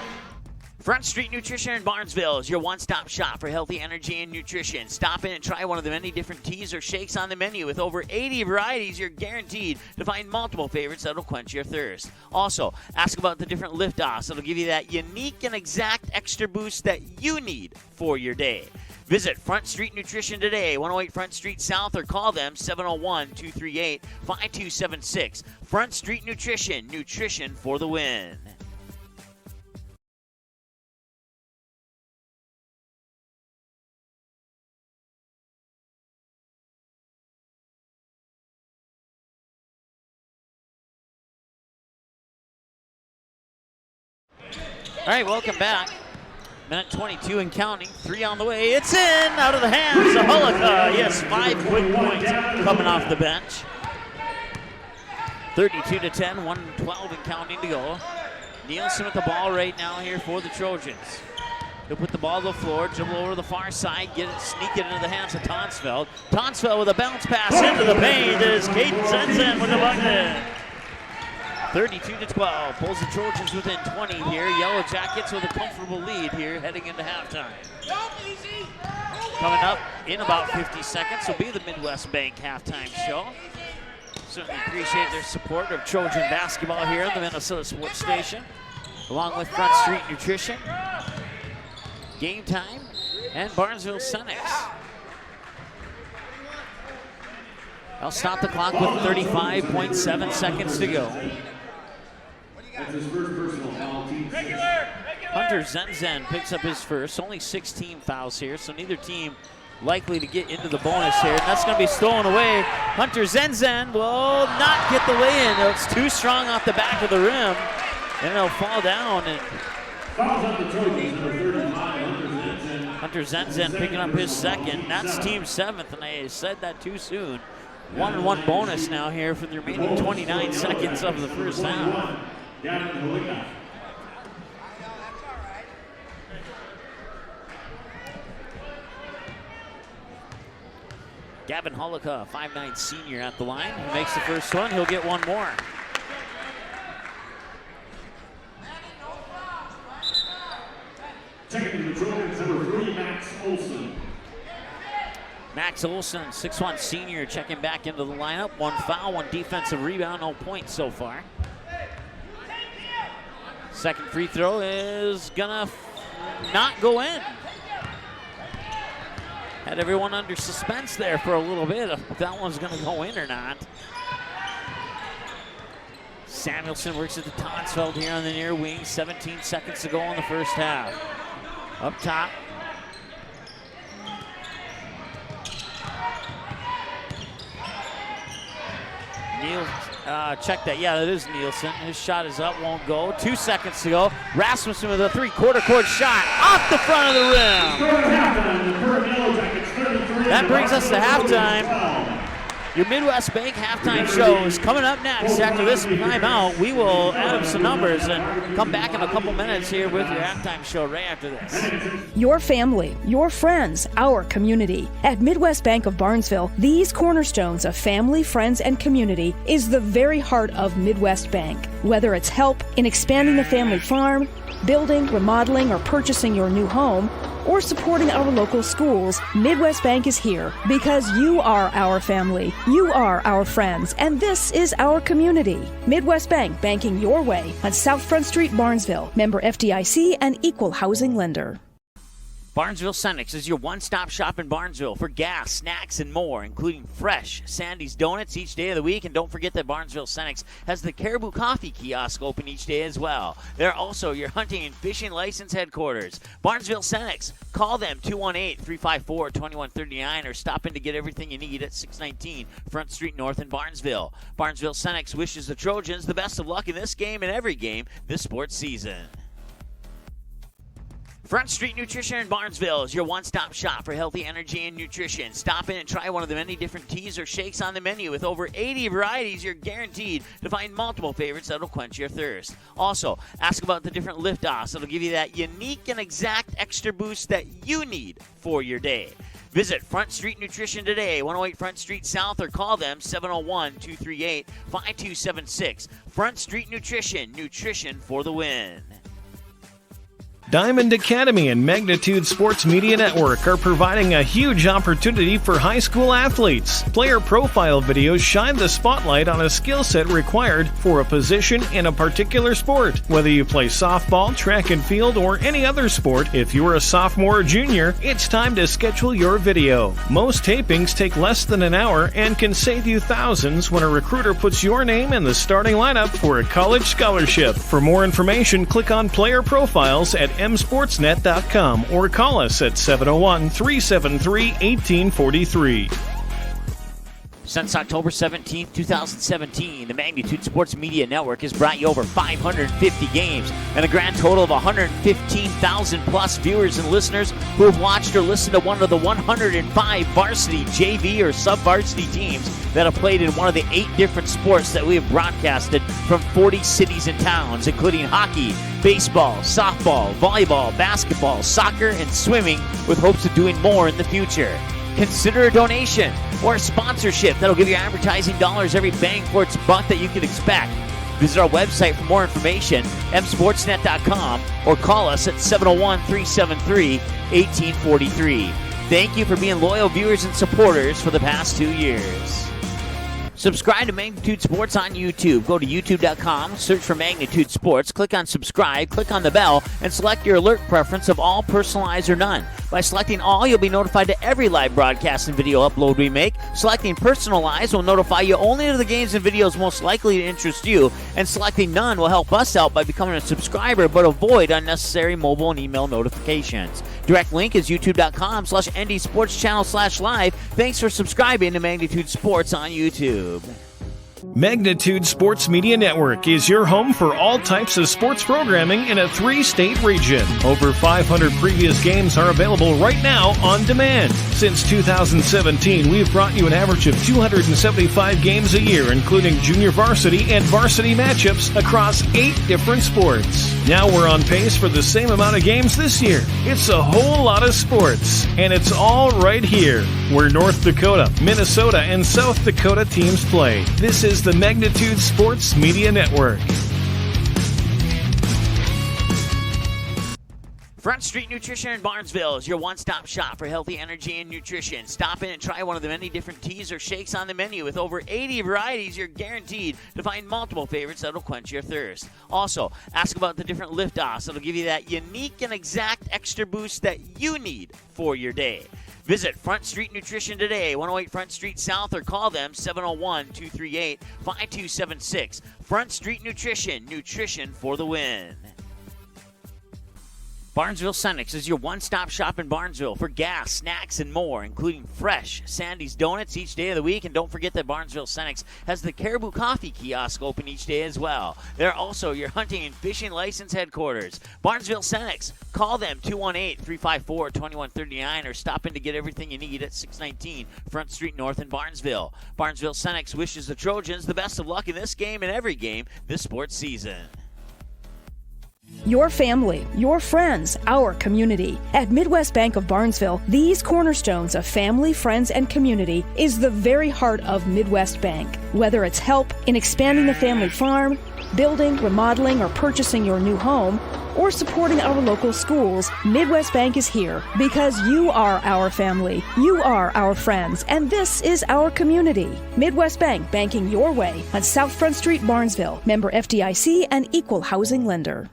A: Front Street Nutrition in Barnesville is your one-stop shop for healthy energy and nutrition. Stop in and try one of the many different teas or shakes on the menu. With over 80 varieties, you're guaranteed to find multiple favorites that'll quench your thirst. Also, ask about the different lift-offs that'll give you that unique and exact extra boost that you need for your day. Visit Front Street Nutrition today, 108 Front Street South, or call them 701-238-5276. Front Street Nutrition, nutrition for the win. All right, welcome back. Minute 22 and counting. 3 on the way. It's in, out of the hands of Hullica. Yes, 5 quick points coming off the bench. 32-10, 112 and counting to go. Nielsen with the ball right now here for the Trojans. He'll put the ball to the floor, dribble over to the far side, sneak it into the hands of Tonsfeld. Tonsfeld with a bounce pass into the paint as Caden Zenzen with the bucket. 32-12, pulls the Trojans within 20 here. Yellow Jackets with a comfortable lead here heading into halftime. Coming up in about 50 seconds will be the Midwest Bank halftime show. Certainly appreciate their support of Trojan basketball here on the Minnesota Sports Station, along with Front Street Nutrition, Game Time, and Barnesville Senex. I'll stop the clock with 35.7 seconds to go.
D: That's his first personal foul.
A: Hunter Zenzen picks up his first. Only 16 fouls here, so neither team likely to get into the bonus here. And that's going to be stolen away. Hunter Zenzen will not get the lay in. It's too strong off the back of the rim, and it'll fall down. And Hunter Zenzen picking up his second. That's team 7th, and I said that too soon. 1-1 bonus now here for the remaining 29 seconds of the first half. Gavin Holika, 5'9" senior at the line. He makes the first one. He'll get one more.
D: Checking the Trojans, number 3, Max Olson.
A: Max Olson, 6'1" senior, checking back into the lineup. 1 foul, 1 defensive rebound, no points so far. Second free throw is gonna not go in. Had everyone under suspense there for a little bit if that one's gonna go in or not. Samuelson works at the Tonsfeld here on the near wing. 17 seconds to go in the first half. Up top. Check that. Yeah, that is Nielsen. His shot is up, won't go. 2 seconds to go. Rasmussen with a three-quarter court shot off the front of the rim. That brings us to halftime. Your Midwest Bank halftime show is coming up next. After this timeout, we will add up some numbers and come back in a couple minutes here with your halftime show right after this.
B: Your family, your friends, our community. At Midwest Bank of Barnesville, these cornerstones of family, friends, and community is the very heart of Midwest Bank. Whether it's help in expanding the family farm, building, remodeling, or purchasing your new home, or supporting our local schools, Midwest Bank is here because you are our family, you are our friends, and this is our community. Midwest Bank, banking your way on South Front Street, Barnesville. Member FDIC and equal housing lender.
A: Barnesville Senex is your one-stop shop in Barnesville for gas, snacks, and more, including fresh Sandy's Donuts each day of the week. And don't forget that Barnesville Senex has the Caribou Coffee kiosk open each day as well. They're also your hunting and fishing license headquarters. Barnesville Senex. Call them 218-354-2139 or stop in to get everything you need at 619 Front Street North in Barnesville. Barnesville Senex wishes the Trojans the best of luck in this game and every game this sports season. Front Street Nutrition in Barnesville is your one-stop shop for healthy energy and nutrition. Stop in and try one of the many different teas or shakes on the menu. With over 80 varieties, you're guaranteed to find multiple favorites that'll quench your thirst. Also, ask about the different lift-offs that'll give you that unique and exact extra boost that you need for your day. Visit Front Street Nutrition today, 108 Front Street South, or call them 701-238-5276. Front Street Nutrition, nutrition for the win.
F: Diamond Academy and Magnitude Sports Media Network are providing a huge opportunity for high school athletes. Player profile videos shine the spotlight on a skill set required for a position in a particular sport. Whether you play softball, track and field, or any other sport, if you're a sophomore or junior, it's time to schedule your video. Most tapings take less than an hour and can save you thousands when a recruiter puts your name in the starting lineup for a college scholarship. For more information, click on Player Profiles at msportsnet.com or call us at 701-373-1843.
A: Since October 17, 2017, the Magnitude Sports Media Network has brought you over 550 games and a grand total of 115,000 plus viewers and listeners who have watched or listened to one of the 105 varsity, JV, or sub-varsity teams that have played in one of the 8 different sports that we have broadcasted from 40 cities and towns, including hockey, baseball, softball, volleyball, basketball, soccer, and swimming, with hopes of doing more in the future. Consider a donation or a sponsorship that'll give you advertising dollars every bang for its buck that you can expect. Visit our website for more information, msportsnet.com, or call us at 701-373-1843. Thank you for being loyal viewers and supporters for the past 2 years. Subscribe to Magnitude Sports on YouTube. Go to youtube.com, search for Magnitude Sports, click on subscribe, click on the bell, and select your alert preference of all, personalized, or none. By selecting all, you'll be notified to every live broadcast and video upload we make. Selecting personalized will notify you only to the games and videos most likely to interest you, and selecting none will help us out by becoming a subscriber but avoid unnecessary mobile and email notifications. Direct link is youtube.com/ndsportschannel/live. Thanks for subscribing to Magnitude Sports on YouTube.
F: Magnitude Sports Media Network is your home for all types of sports programming in a 3-state region. Over 500 previous games are available right now on demand. Since 2017, we've brought you an average of 275 games a year, including junior varsity and varsity matchups across 8 different sports. Now we're on pace for the same amount of games this year. It's a whole lot of sports, and it's all right here, where North Dakota, Minnesota, and South Dakota teams play. This is the Magnitude Sports Media Network.
A: Front Street Nutrition in Barnesville is your one-stop shop for healthy energy and nutrition. Stop in and try one of the many different teas or shakes on the menu. With over 80 varieties, you're guaranteed to find multiple favorites that'll quench your thirst. Also, ask about the different lift-offs that'll give you that unique and exact extra boost that you need for your day. Visit Front Street Nutrition today, 108 Front Street South, or call them 701-238-5276. Front Street Nutrition, nutrition for the win. Barnesville Cenex is your one-stop shop in Barnesville for gas, snacks, and more, including fresh Sandy's Donuts each day of the week. And don't forget that Barnesville Cenex has the Caribou Coffee kiosk open each day as well. They're also your hunting and fishing license headquarters. Barnesville Cenex. Call them 218-354-2139 or stop in to get everything you need at 619 Front Street North in Barnesville. Barnesville Cenex wishes the Trojans the best of luck in this game and every game this sports season.
B: Your family, your friends, our community. At Midwest Bank of Barnesville, these cornerstones of family, friends, and community is the very heart of Midwest Bank. Whether it's help in expanding the family farm, building, remodeling, or purchasing your new home, or supporting our local schools, Midwest Bank is here because you are our family, you are our friends, and this is our community. Midwest Bank, banking your way on South Front Street, Barnesville. Member FDIC and equal housing lender.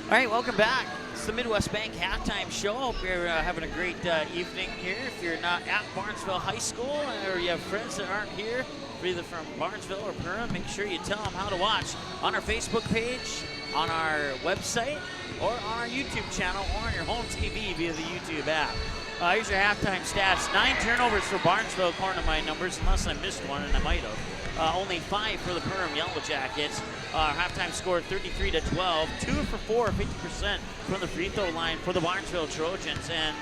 A: All right, welcome back. It's the Midwest Bank halftime show. Hope you're having a great evening here. If you're not at Barnesville High School or you have friends that aren't here, either from Barnesville or Perham, make sure you tell them how to watch on our Facebook page, on our website, or on our YouTube channel, or on your home TV via the YouTube app. Here's your halftime stats. 9 turnovers for Barnesville, according to my numbers, unless I missed one, and I might have. Only 5 for the Perham Yellow Jackets. Halftime score 33-12. 2 for 4, 50% from the free throw line for the Barnesville Trojans, and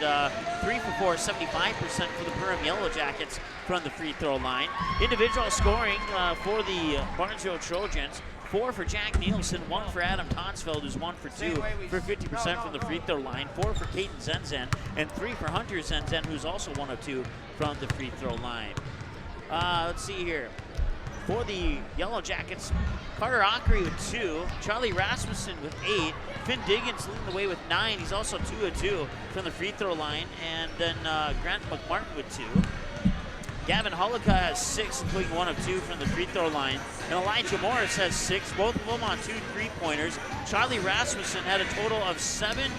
A: 3 for 4, 75% for the Perham Yellow Jackets from the free throw line. Individual scoring for the Barnesville Trojans. 4 for Jack Nielsen, 1 for Adam Tonsfeld, who's 1 for 2 for 50% from the free throw line. 4 for Caden Zenzen, and 3 for Hunter Zenzen, who's also 1 of 2 from the free throw line. Let's see here. For the Yellow Jackets, Carter Ockery with 2, Charlie Rasmussen with 8, Finn Diggins leading the way with 9. He's also 2 of 2 from the free throw line, and then Grant McMartin with 2. Gavin Hollica has 6, including 1 of 2 from the free throw line. And Elijah Morris has 6, both of them on 2 3-pointers. Charlie Rasmussen had a total of 7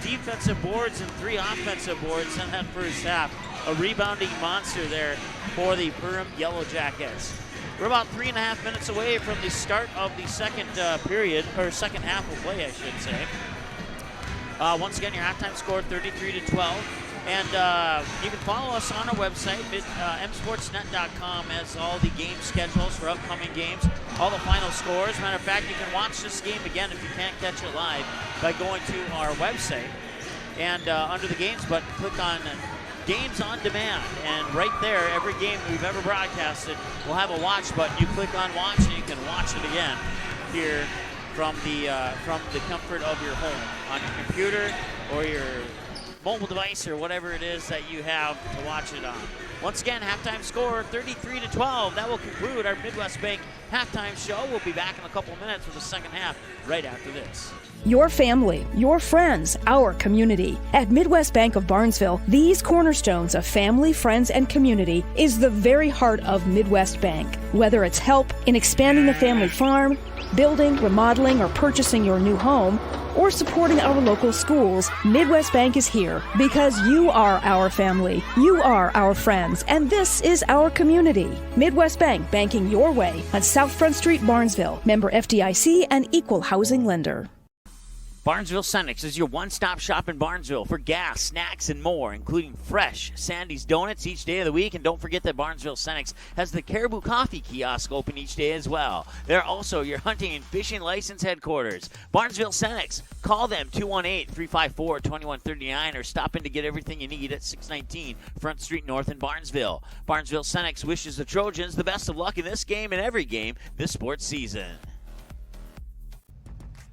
A: defensive boards and 3 offensive boards in that first half. A rebounding monster there for the Perham Yellow Jackets. We're about 3.5 minutes away from the start of the second period, or second half of play, I should say. Once again, your halftime score 33-12. And you can follow us on our website, msportsnet.com, as all the game schedules for upcoming games, all the final scores. Matter of fact, you can watch this game again if you can't catch it live by going to our website. And under the games button, click on Games on Demand, and right there, every game we've ever broadcasted will have a watch button. You click on watch, and you can watch it again here from the comfort of your home, on your computer or your mobile device or whatever it is that you have to watch it on. Once again, halftime score 33-12. That will conclude our Midwest Bank halftime show. We'll be back in a couple of minutes for the second half right after this.
B: Your family, your friends, our community. At Midwest Bank of Barnesville, these cornerstones of family, friends, and community is the very heart of Midwest Bank. Whether it's help in expanding the family farm, building, remodeling, or purchasing your new home, or supporting our local schools, Midwest Bank is here because you are our family, you are our friends, and this is our community. Midwest Bank, banking your way on South Front Street, Barnesville. Member FDIC and equal housing lender.
A: Barnesville Senex is your one-stop shop in Barnesville for gas, snacks, and more, including fresh Sandy's Donuts each day of the week. And don't forget that Barnesville Senex has the Caribou Coffee kiosk open each day as well. They're also your hunting and fishing license headquarters. Barnesville Senex. Call them 218-354-2139 or stop in to get everything you need at 619 Front Street North in Barnesville. Barnesville Senex wishes the Trojans the best of luck in this game and every game this sports season.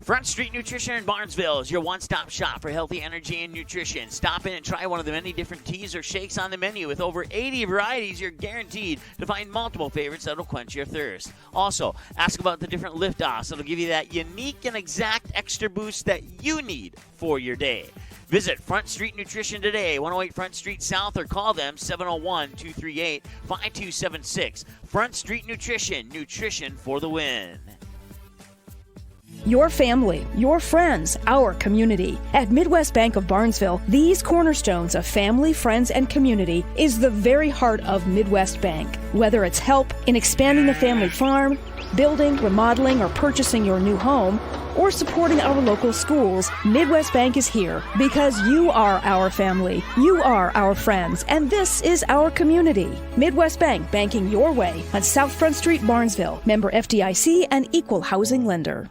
A: Front Street Nutrition in Barnesville is your one-stop shop for healthy energy and nutrition. Stop in and try one of the many different teas or shakes on the menu. With over 80 varieties, you're guaranteed to find multiple favorites that'll quench your thirst. Also, ask about the different lift-offs that'll give you that unique and exact extra boost that you need for your day. Visit Front Street Nutrition today, 108 Front Street South, or call them 701-238-5276. Front Street Nutrition, nutrition for the win.
B: Your family, your friends, our community. At Midwest Bank of Barnesville, these cornerstones of family, friends, and community is the very heart of Midwest Bank. Whether it's help in expanding the family farm, building, remodeling, or purchasing your new home, or supporting our local schools, Midwest Bank is here because you are our family, you are our friends, and this is our community. Midwest Bank, banking your way on South Front Street, Barnesville. Member FDIC and equal housing lender.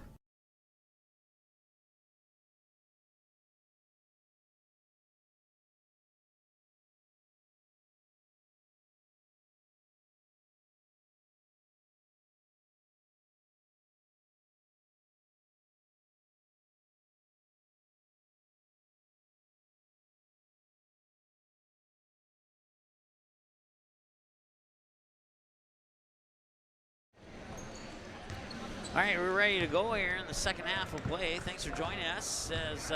A: All right, we're ready to go here in the second half of play. Thanks for joining us as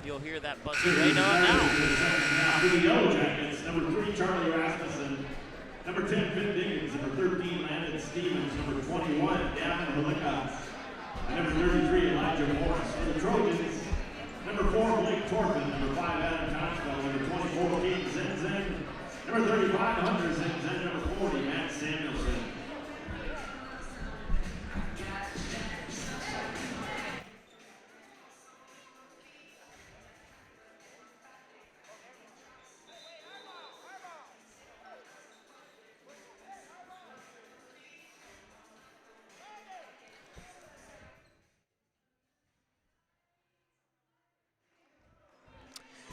A: you'll hear that buzzer right on now.
D: For the Yellow Jackets, number 3, Charlie Rasmussen. Number 10, Finn Diggins. Number 13, Landon Stevens. Number 21, Gavin Malickas. And number 33, Elijah Morris. For the Trojans, number 4, Blake Torpin. Number 5, Adam Tonsville. Number 24, Kate Zenzen. Number 35, Hunter Zenzen. Number 40, Matt Samuelson.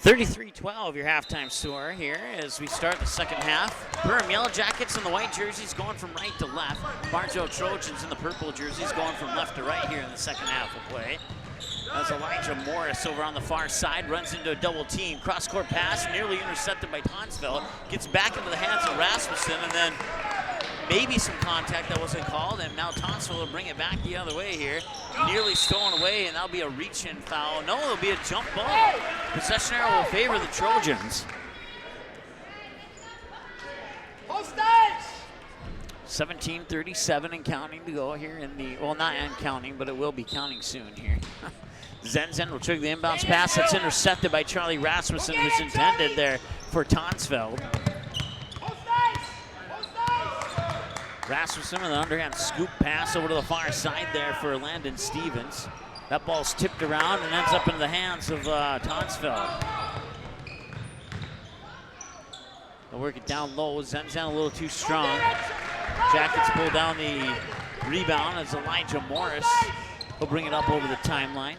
A: (33-12) your halftime score here as we start the second half. Perham Yellow Jackets in the white jerseys going from right to left. Barnesville Trojans in the purple jerseys going from left to right here in the second half of play. As Elijah Morris over on the far side runs into a double team. Cross-court pass nearly intercepted by Tonsville. Gets back into the hands of Rasmussen, and then maybe some contact that wasn't called, and now Tonsville will bring it back the other way here. Nearly stolen away, and that'll be a reach-in foul. No, it'll be a jump ball. Possession arrow will favor the Trojans. 17:37 and counting to go here in the, well, not and counting, but it will be counting soon here. Zenzen will trigger the inbounds pass that's intercepted by Charlie Rasmussen, who's intended there for Tonsville. Rasmussen with an underhand scoop pass over to the far side there for Landon Stevens. That ball's tipped around and ends up into the hands of Tonsville. They'll work it down low. Zenzen a little too strong. Jackets pull down the rebound as Elijah Morris will bring it up over the timeline.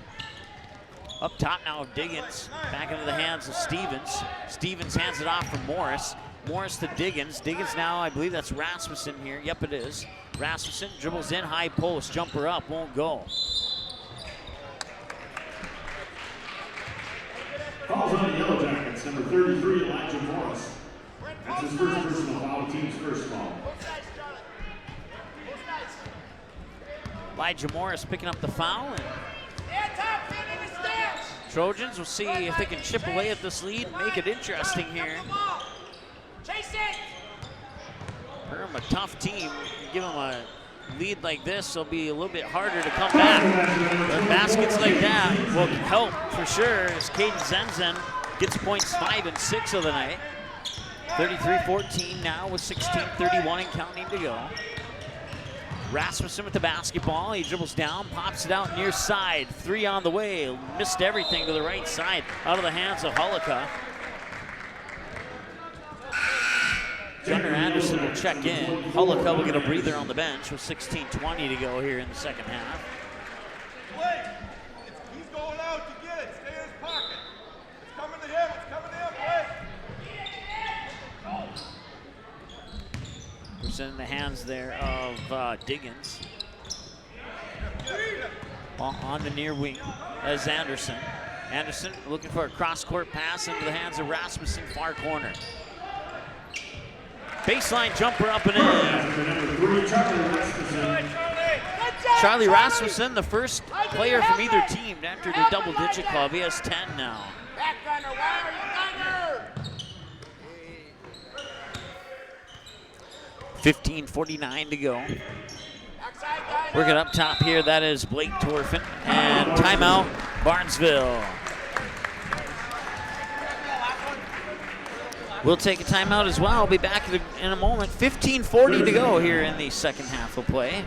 A: Up top now, Diggins back into the hands of Stevens. Stevens hands it off for Morris. Morris to Diggins. Diggins now, I believe that's Rasmussen here. Yep, it is. Rasmussen dribbles in, high post, jumper up, won't go.
D: Calls on the Yellow Jackets, number 33, Elijah Morris. That's his first personal foul, team's first foul.
A: Elijah Morris picking up the foul. And Trojans will see if they can chip away at this lead and make it interesting here. Perham, a tough team. You give them a lead like this, it'll be a little bit harder to come back. But baskets like that will help for sure as Caden Zenzen gets points 5 and 6 of the night. 33-14 now with 16:31 and counting to go. Rasmussen with the basketball. He dribbles down, pops it out near side. 3 on the way. Missed everything to the right side. Out of the hands of Holika. Gunnar Anderson will check in. Holika will get a breather on the bench with 16:20 to go here in the second half.
G: He's going out to get it. Stay in his pocket. It's coming to him. It's coming to him.
A: It's in the hands there of Diggins. On the near wing as Anderson. Anderson looking for a cross-court pass into the hands of Rasmussen, far corner. Baseline jumper up and in. Charlie Rasmussen, the first player from either team to enter the double-digit club. He has 10 now.
G: Back, Gunner. Where are you, Gunner?
A: 15:49 to go. Working up top here, that is Blake Torfin. And timeout, Barnesville. We'll take a timeout as well. I'll be back in a moment. 15:40 to go here in the second half of play.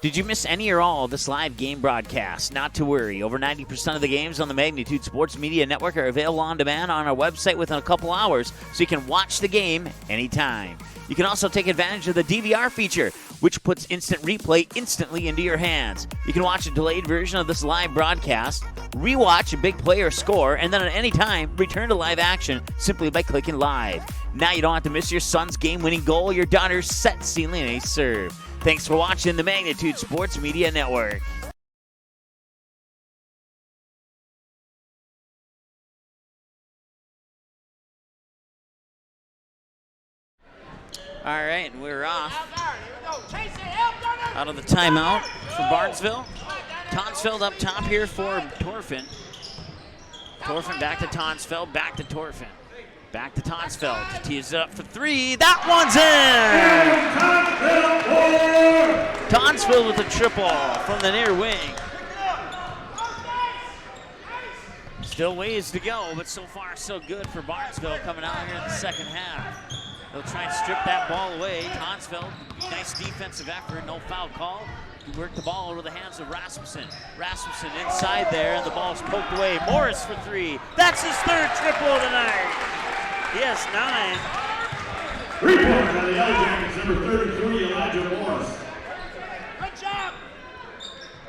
A: Did you miss any or all of this live game broadcast? Not to worry. Over 90% of the games on the Magnitude Sports Media Network are available on demand on our website within a couple hours, so you can watch the game anytime. You can also take advantage of the DVR feature, which puts instant replay instantly into your hands. You can watch a delayed version of this live broadcast, rewatch a big play or score, and then at any time, return to live action simply by clicking live. Now you don't have to miss your son's game-winning goal, your daughter's set stealing a serve. Thanks for watching the Magnitude Sports Media Network. All right, and we're off. Out of the timeout for Barnesville. Tonsfeld up top here for Torfin. Torfin back to Tonsfeld, back to Torfin. Back to Tonsfeld. Tees it up for 3. That one's in! Tonsfeld with a triple from the near wing. Still ways to go, but so far so good for Barnesville coming out here in the second half. They'll try and strip that ball away. Tonsfeld, nice defensive effort, no foul call. He worked the ball over the hands of Rasmussen. Rasmussen inside there, and the ball's poked away. Morris for 3. That's his 3rd triple of the night. He has 9.
D: Rebound by the Yellow Jackets, number 33, Elijah Morris.
G: Good job.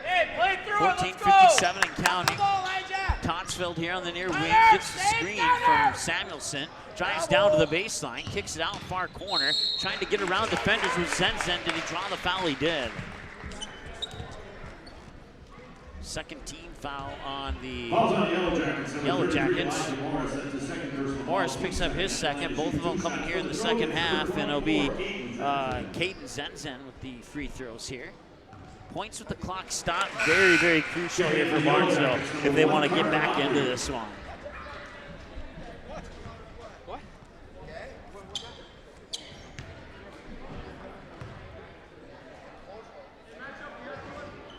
G: Hey, play through it.
A: 14:57 and counting.
G: Come on, Elijah.
A: Tonsfeld here on the near wing gets the screen from Samuelson. Drives down to the baseline, kicks it out far corner, trying to get around defenders with Zenzen. Did he draw the foul? He did. Second team foul on the Yellow Jackets. Morris picks up his second. Both of them coming here in the second half, and it'll be Caden Zenzen with the free throws here. Points with the clock stopped. Very, very crucial here for Barnesville if they want to get back into this one.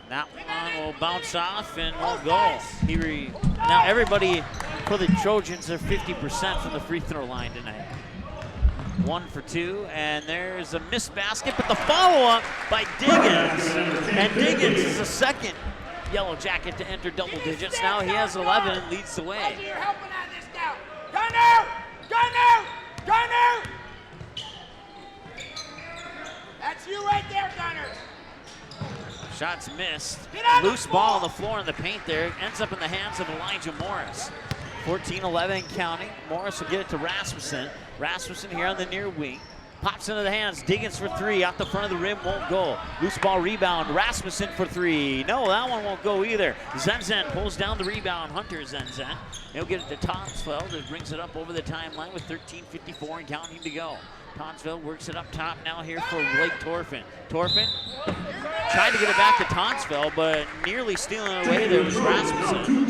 A: That one will bounce off and won't go. Now everybody for the Trojans are 50% from the free throw line tonight. 1 for 2, and there's a missed basket, but the follow-up by Diggins. And Diggins is the second Yellow Jacket to enter double digits. Now he has 11 and leads the way.
G: You're helping on this now. Gunner! Gunner! Gunner! That's you right there, Gunner.
A: Shots missed. Loose ball on the floor in the paint there. Ends up in the hands of Elijah Morris. 14-11 counting. Morris will get it to Rasmussen. Rasmussen here on the near wing. Pops into the hands. Diggins for 3. Out the front of the rim. Won't go. Loose ball rebound. Rasmussen for 3. No, that one won't go either. Zenzen pulls down the rebound. Hunter Zenzen. He'll get it to Tonsfeld. It brings it up over the timeline with 13:54 and counting to go. Tonsfeld works it up top now here for Blake Torfin. Torfin trying to get it back to Tonsfeld, but nearly stealing it away there was Rasmussen.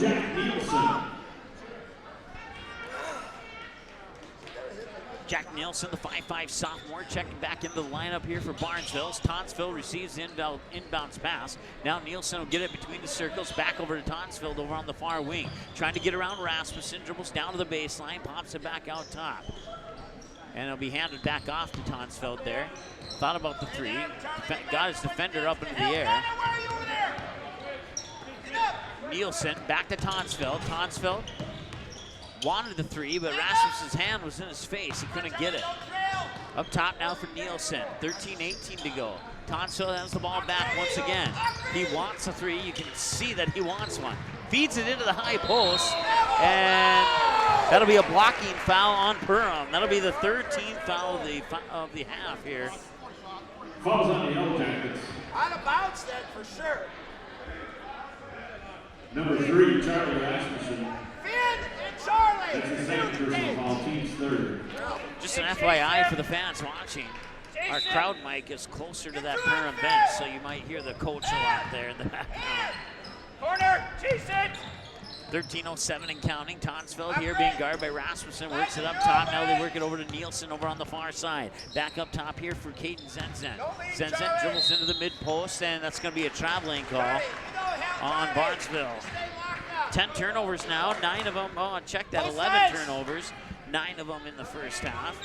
A: Jack Nielsen, the 5'5 sophomore, checking back into the lineup here for Barnesville. Tonsfeld receives the inbounds pass. Now Nielsen will get it between the circles, back over to Tonsfeld over on the far wing. Trying to get around Rasmussen, dribbles down to the baseline, pops it back out top. And it'll be handed back off to Tonsfeld there. Thought about the three. Got his defender up into the air. Nielsen back to Tonsfeld. Tonsfeld wanted the three, but Rasmussen's hand was in his face. He couldn't get it. Up top now for Nielsen. 13-18 to go. Tonsfeld has the ball back once again. He wants a three. You can see that he wants one. Feeds it into the high post, and that'll be a blocking foul on Perham. That'll be the 13th foul of the half here.
D: Falls on the Yellow Jackets.
G: Out of bounds then, for sure.
D: Number 3, Charlie Rasmussen.
G: Finn and Charlie.
D: That's the second personal foul, team's third.
A: Just an FYI for the fans watching. Our crowd mic is closer to that Perham bench, so you might hear the coach a lot there in the background.
E: Corner, Jason.
A: 13:07 and counting. Tonsfeld here being guarded by Rasmussen. Works it up top. Now they work it over to Nielsen over on the far side. Back up top here for Caden Zenzen. Zenzen dribbles into the mid post, and that's going to be a traveling call on Barnesville. 10 turnovers now. 9 of them, check that, 11 turnovers. 9 of them in the first half.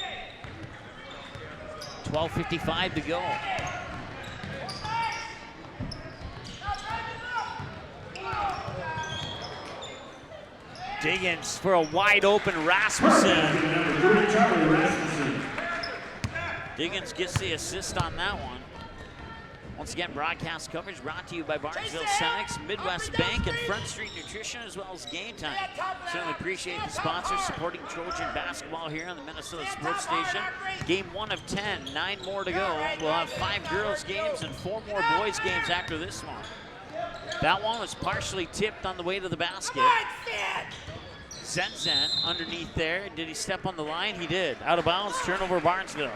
A: 12:55 to go. Diggins for a wide open Rasmussen. Diggins gets the assist on that one. Once again, broadcast coverage brought to you by Barnesville Senex, Midwest Bank, and Front Street Nutrition, as well as Game Time. Certainly appreciate the sponsors supporting Trojan basketball here on the Minnesota Sports Station. Game 1 of 10, 9 more to go. We'll have 5 girls games and 4 more boys games after this one. That one was partially tipped on the way to the basket. Zenzen underneath there. Did he step on the line? He did. Out of bounds, turnover Barnesville.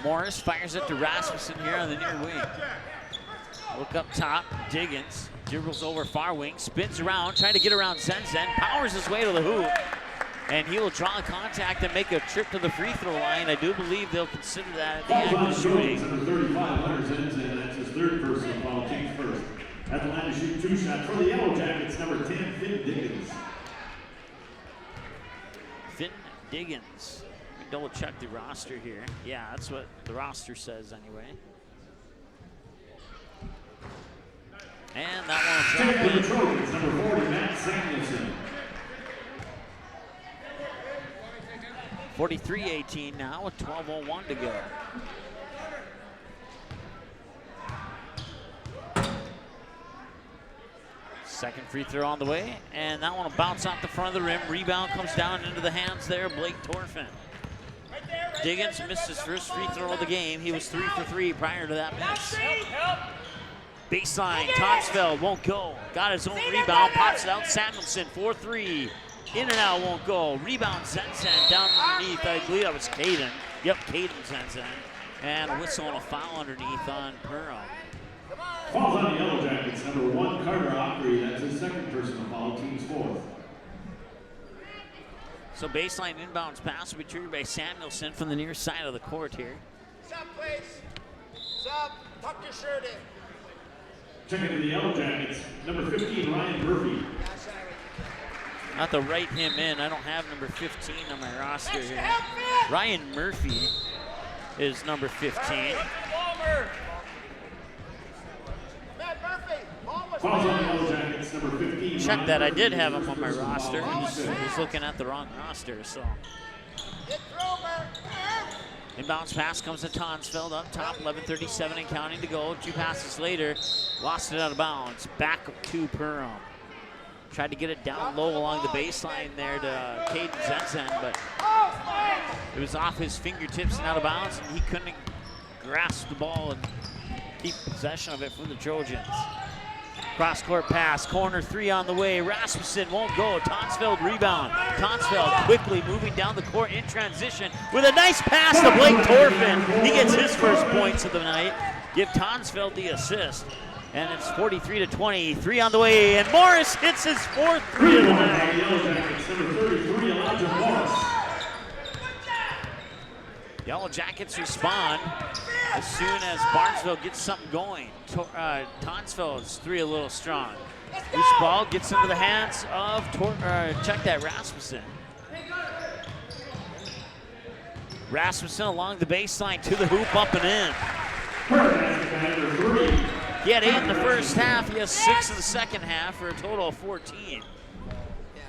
A: Morris fires it to Rasmussen here on the near wing. Look up top, Diggins dribbles over far wing, spins around, trying to get around Zenzen, powers his way to the hoop, and he will draw contact and make a trip to the free throw line. I do believe they'll consider that at the act of shooting.
D: Number 35, Hunter Zenzen, that's his third personal foul, team's first. At the line to shoot 2 shots for the Yellow Jackets, number 10, Finn Diggins.
A: Finn Diggins. Double check the roster here. Yeah, that's what the roster says anyway. And that one will drop in.
D: Number 40, Matt Samuelson.
A: 43-18 now with 12:01 to go. Second free throw on the way, and that one will bounce off the front of the rim. Rebound comes down into the hands there, Blake Torfin. Diggins missed his first free throw of the game. He was 3 for 3 prior to that miss. Baseline, Tonsfeld won't go. Got his own rebound, pops it out. Samuelson, 4-3. In and out, won't go. Rebound, Zenzen down underneath. I believe that was Caden. Yep, Caden Zenzen. And a whistle and a foul underneath on Perham.
D: Falls on the Yellow Jackets, number 1, Carter Opry. That's his second personal foul, team's fourth.
A: So baseline inbounds pass will be triggered by Samuelson from the near side of the court here.
G: Sub, please. Sub, tuck your shirt in.
D: Checking to the Yellow Jackets, number 15, Ryan Murphy.
A: Not to write him in, I don't have number 15 on my roster here. Ryan Murphy is number 15.
D: Falls on the Yellow Jackets, number 15.
A: Check that, I did have him on my roster. I was looking at the wrong roster, so. Inbounds pass comes to Tonsfeld up top, 11:37 and counting to go. 2 passes later, lost it out of bounds. Back to Perham. Tried to get it down low along the baseline there to Caden Zenzen, but it was off his fingertips and out of bounds, and he couldn't grasp the ball and keep possession of it from the Trojans. Cross-court pass, corner 3 on the way. Rasmussen won't go. Tonsfeld rebound. Tonsfeld quickly moving down the court in transition with a nice pass to Blake Torfin. He gets his first points of the night. Give Tonsfeld the assist. And it's 43-20. 3 on the way, and Morris hits his 4th 3 of the night. Yellow Jackets respond as soon as Barnesville gets something going. Townsville is 3 a little strong. Loose ball gets into the hands of Rasmussen. Rasmussen along the baseline to the hoop, up and in. He had 8 in the first half. He has 6 in the second half for a total of 14.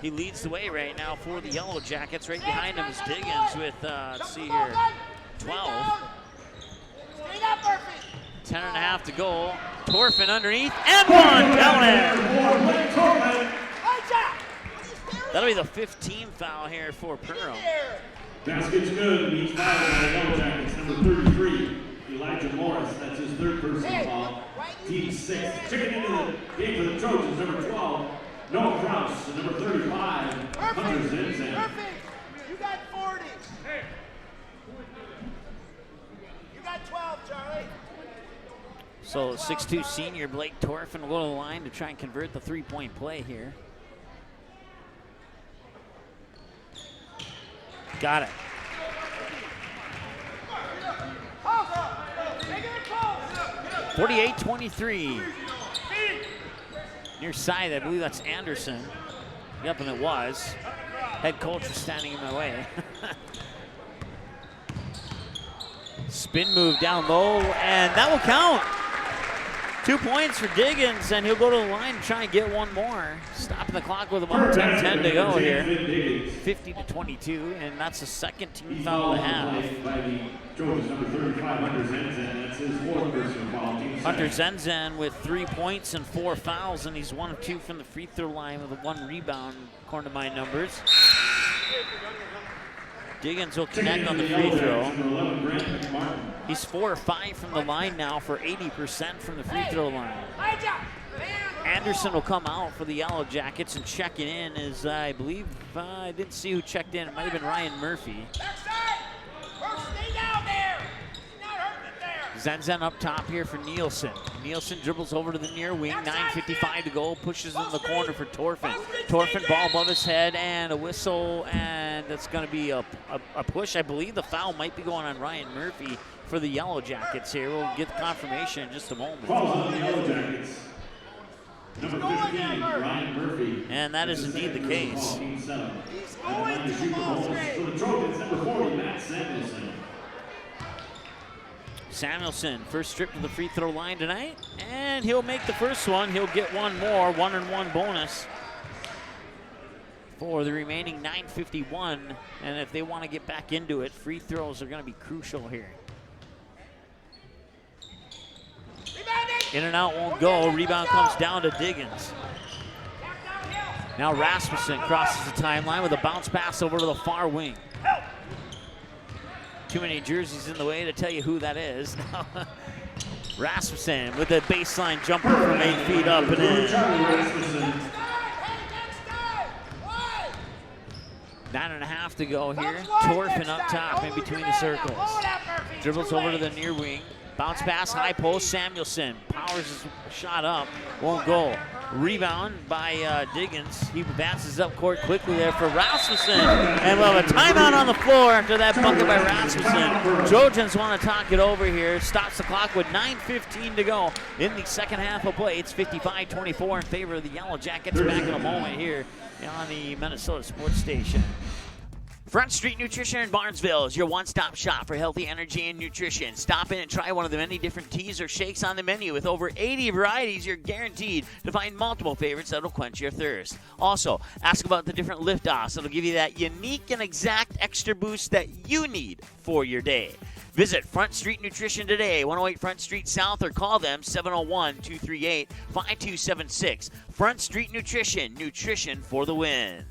A: He leads the way right now for the Yellow Jackets. Right behind him is Diggins with, let's see here, 12. 10.5 to go. Torfin underneath, and one down there. That'll be the 15th foul here for Perham.
D: Basket's good, and he's fouled by the Yellow Jackets, number 33, Elijah Morris. That's his 3rd personal foul. Team 6. Checking into the game for the Trojans, number 12, Noah Kraus, and number 35, Hunter Zinzan.
G: Perfect. You got 40. You got 12, Charlie.
A: So 6'2" senior Blake Torfin will go to the line to try and convert the 3-point play here. Got it. 48-23. Near side, I believe that's Anderson. Yep, and it was. Head coach was standing in my way. Spin move down low, and that will count. 2 points for Diggins, and he'll go to the line and try and get one more. Stopping the clock with about 10 to go here. 50-22, and that's the 2nd team foul of the half. Hunter Zenzen with 3 points and 4 fouls, and he's 1 of 2 from the free throw line with a 1 rebound, according to my numbers. Diggins will connect on the free throw. He's 4 or 5 from the line now for 80% from the free throw line. Anderson will come out for the Yellow Jackets, and checking in is, I believe, I didn't see who checked in. It might have been Ryan Murphy. Zenzen up top here for Nielsen. Nielsen dribbles over to the near wing, 9:55 to go, pushes in the corner for Torfin. Torfin, ball above his head, and a whistle, and that's going to be a push. I believe the foul might be going on Ryan Murphy for the Yellow Jackets here. We'll get the confirmation in just a moment.
D: Falls on the Yellow Jackets. Number 15, Ryan Murphy.
A: And that is indeed the case.
G: He's going to the ball straight.
D: For the Trojans, number 40, Matt Samuelson.
A: Samuelson, first trip to the free throw line tonight, and he'll make the first one. He'll get one more, 1-and-1 bonus for the remaining 9:51. And if they want to get back into it, free throws are going to be crucial here. In and out won't go. Rebound comes down to Diggins. Now Rasmussen crosses the timeline with a bounce pass over to the far wing. Too many jerseys in the way to tell you who that is. Rasmussen with a baseline jumper from 8 feet up and in. 9.5 to go here. Torfin up top in between the circles. Dribbles over to the near wing. Bounce pass, high post, Samuelson. Powers his shot up, won't go. Rebound by Diggins. He advances up court quickly there for Rasmussen. And we'll have a timeout on the floor after that bucket by Rasmussen. Trojans want to talk it over here. Stops the clock with 9:15 to go in the second half of play. It's 55-24 in favor of the Yellow Jackets. Back in a moment here on the Minnesota Sports Station. Front Street Nutrition in Barnesville is your one-stop shop for healthy energy and nutrition. Stop in and try one of the many different teas or shakes on the menu. With over 80 varieties, you're guaranteed to find multiple favorites that'll quench your thirst. Also, ask about the different lift-offs that'll give you that unique and exact extra boost that you need for your day. Visit Front Street Nutrition today, 108 Front Street South, or call them 701-238-5276. Front Street Nutrition, nutrition for the win.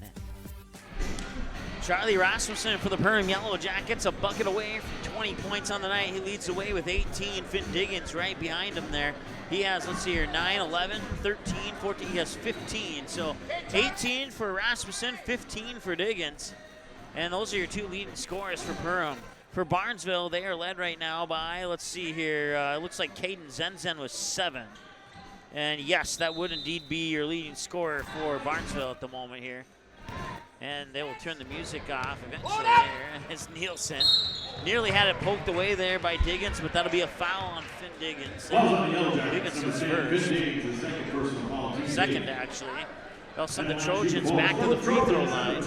A: Charlie Rasmussen for the Perham Yellow Jackets, a bucket away from 20 points on the night. He leads the way with 18. Finn Diggins right behind him there. He has, let's see here, 9, 11, 13, 14. He has 15. So 18 for Rasmussen, 15 for Diggins. And those are your two leading scorers for Perham. For Barnesville, they are led right now by, let's see here, it looks like Caden Zenzen with 7. And yes, that would indeed be your leading scorer for Barnesville at the moment here. And they will turn the music off eventually here. It's Nielsen. Nearly had it poked away there by Diggins, but that'll be a foul on Finn Diggins. Diggins is first. Second, actually. They'll send the Trojans back to the free throw line with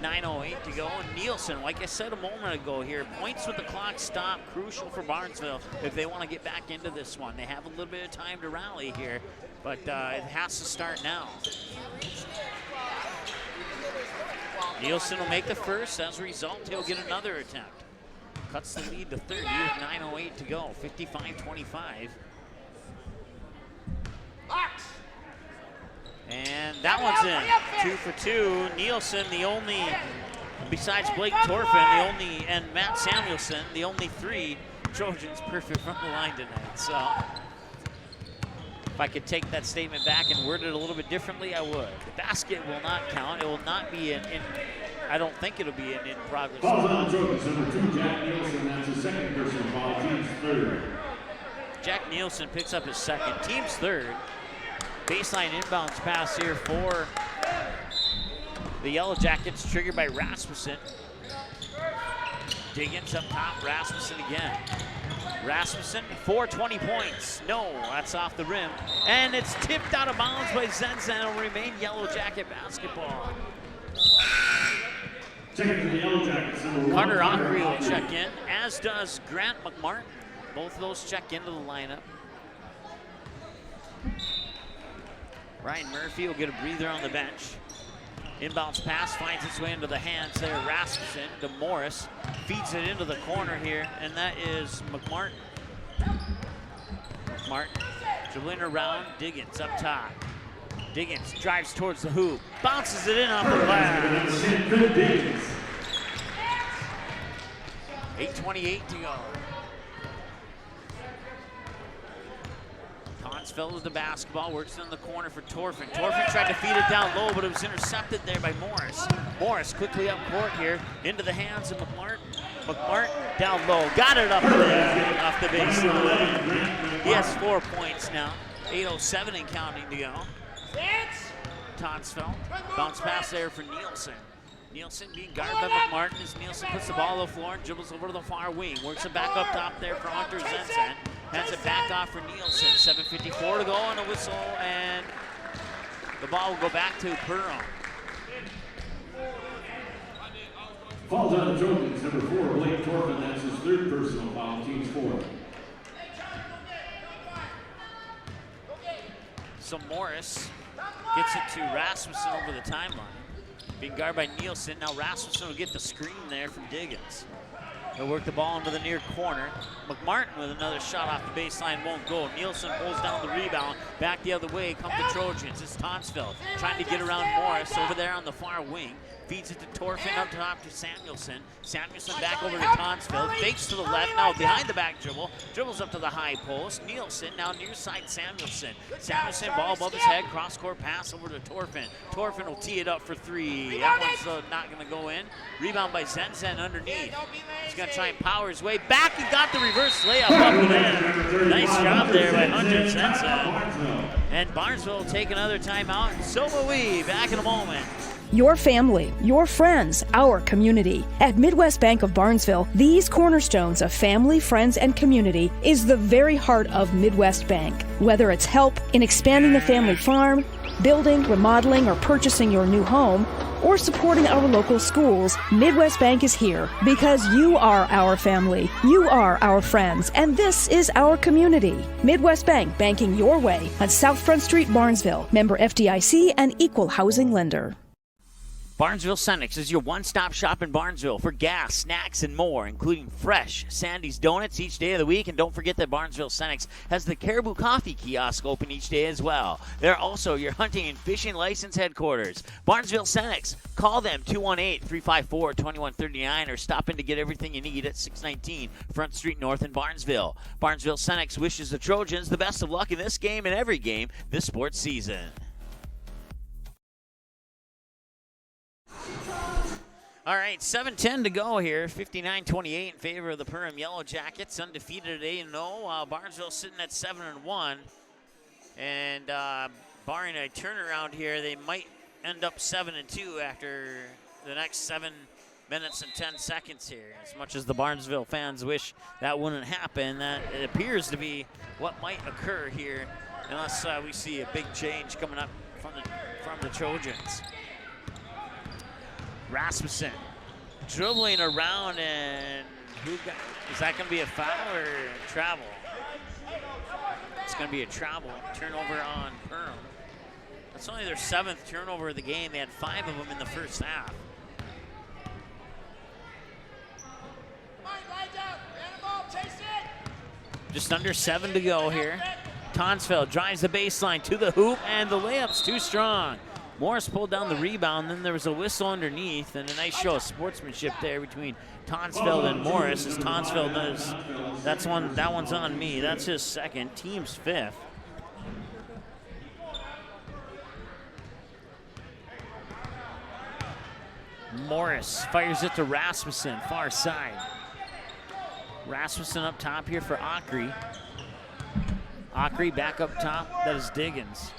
A: 9:08 to go. And Nielsen, like I said a moment ago here, points with the clock stop, crucial for Barnesville if they want to get back into this one. They have a little bit of time to rally here, but it has to start now. Nielsen will make the first. As a result, he'll get another attempt. Cuts the lead to 30 with 9:08 to go, 55-25. And that one's in, 2 for 2. Nielsen, the only, besides Blake Torfin, and Matt Samuelson, the only 3 Trojans perfect from the line tonight. So if I could take that statement back and word it a little bit differently, I would. The basket will not count. It will not be I don't think it'll be in progress.
D: Falls on Trojans, number 2, Jack Nielsen. That's his second personal foul, team's third.
A: Jack Nielsen picks up his second, team's third. Baseline inbounds pass here for the Yellow Jackets, triggered by Rasmussen. Diggins up top, Rasmussen again. Rasmussen, 420 points. No, that's off the rim. And it's tipped out of bounds by Zenzen. It'll remain Yellow Jacket basketball. Carter Ockery will check in, as does Grant McMartin. Both of those check into the lineup. Ryan Murphy will get a breather on the bench. Inbounds pass finds its way into the hands there. Rasmussen to Morris. Feeds it into the corner here, and that is McMartin. McMartin dribbling around. Diggins up top. Diggins drives towards the hoop. Bounces it in off the glass. 8:28 to go. Tonsfeld with the basketball, works in the corner for Torfin. Torfin tried to feed it down low, but it was intercepted there by Morris. Morris quickly up court here, into the hands of McMartin. McMartin down low, got it up there, off the baseline. He has 4 points now, 8:07 and counting to go. Tonsfeld, bounce pass there for Nielsen. Nielsen being guarded by McMartin as Nielsen puts the ball on the floor and dribbles over to the far wing. Works it back up top there for Hunter Zenzen. Hands it back off for Nielsen. 7:54 to go on a whistle, and the ball will go back to Perham.
D: Falls on the Trojans, number 4, Blake Torfin. That's his third personal foul, team's 4.
A: So Morris gets it to Rasmussen over the timeline. Being guarded by Nielsen. Now Rasmussen will get the screen there from Diggins. He'll work the ball into the near corner. McMartin with another shot off the baseline, won't go. Nielsen pulls down the rebound. Back the other way come the Trojans. It's Tonsfeld trying to get around Morris over there on the far wing. Feeds it to Torfin up top to Samuelson. Samuelson back over to Tonsfeld. Fakes to the left, now behind the back dribble. Dribbles up to the high post. Nielsen now near side Samuelson. Samuelson ball above his head. Cross-court pass over to Torfin. Torfin will tee it up for 3. That one's not going to go in. Rebound by Zenzen underneath. He's going to try and power his way back. He got the reverse layup up and in. Nice job there by Hunter Zenzen. And Barnesville will take another timeout, and so will we. Back in a moment.
B: Your family, your friends, our community. At Midwest Bank of Barnesville, these cornerstones of family, friends, and community is the very heart of Midwest Bank. Whether it's help in expanding the family farm, building, remodeling, or purchasing your new home, or supporting our local schools, Midwest Bank is here because you are our family, you are our friends, and this is our community. Midwest Bank, banking your way on South Front Street, Barnesville. Member FDIC and equal housing lender.
A: Barnesville Cenex is your one-stop shop in Barnesville for gas, snacks, and more, including fresh Sandy's Donuts each day of the week. And don't forget that Barnesville Cenex has the Caribou Coffee kiosk open each day as well. They're also your hunting and fishing license headquarters. Barnesville Cenex. Call them 218-354-2139 or stop in to get everything you need at 619 Front Street North in Barnesville. Barnesville Cenex wishes the Trojans the best of luck in this game and every game this sports season. All right, 7:10 to go here. 59-28 in favor of the Perham Yellow Jackets. Undefeated at 8-0. Barnesville sitting at 7-1. And barring a turnaround here, they might end up 7-2 after the next 7 minutes and 10 seconds here. As much as the Barnesville fans wish that wouldn't happen, that it appears to be what might occur here, unless we see a big change coming up from the Trojans. Rasmussen dribbling around, and is that going to be a foul or travel? It's going to be a travel. Turnover on Perham. That's only their 7th turnover of the game. They had 5 of them in the first half. Just under 7 to go here. Tonsfeld drives the baseline to the hoop, and the layup's too strong. Morris pulled down the rebound, then there was a whistle underneath, and a nice show of sportsmanship there between Tonsfeld and Morris, as Tonsfeld does. That one's on me. That's his 2nd, team's 5th. Morris fires it to Rasmussen, far side. Rasmussen up top here for Ockery. Ockery back up top, that is Diggins.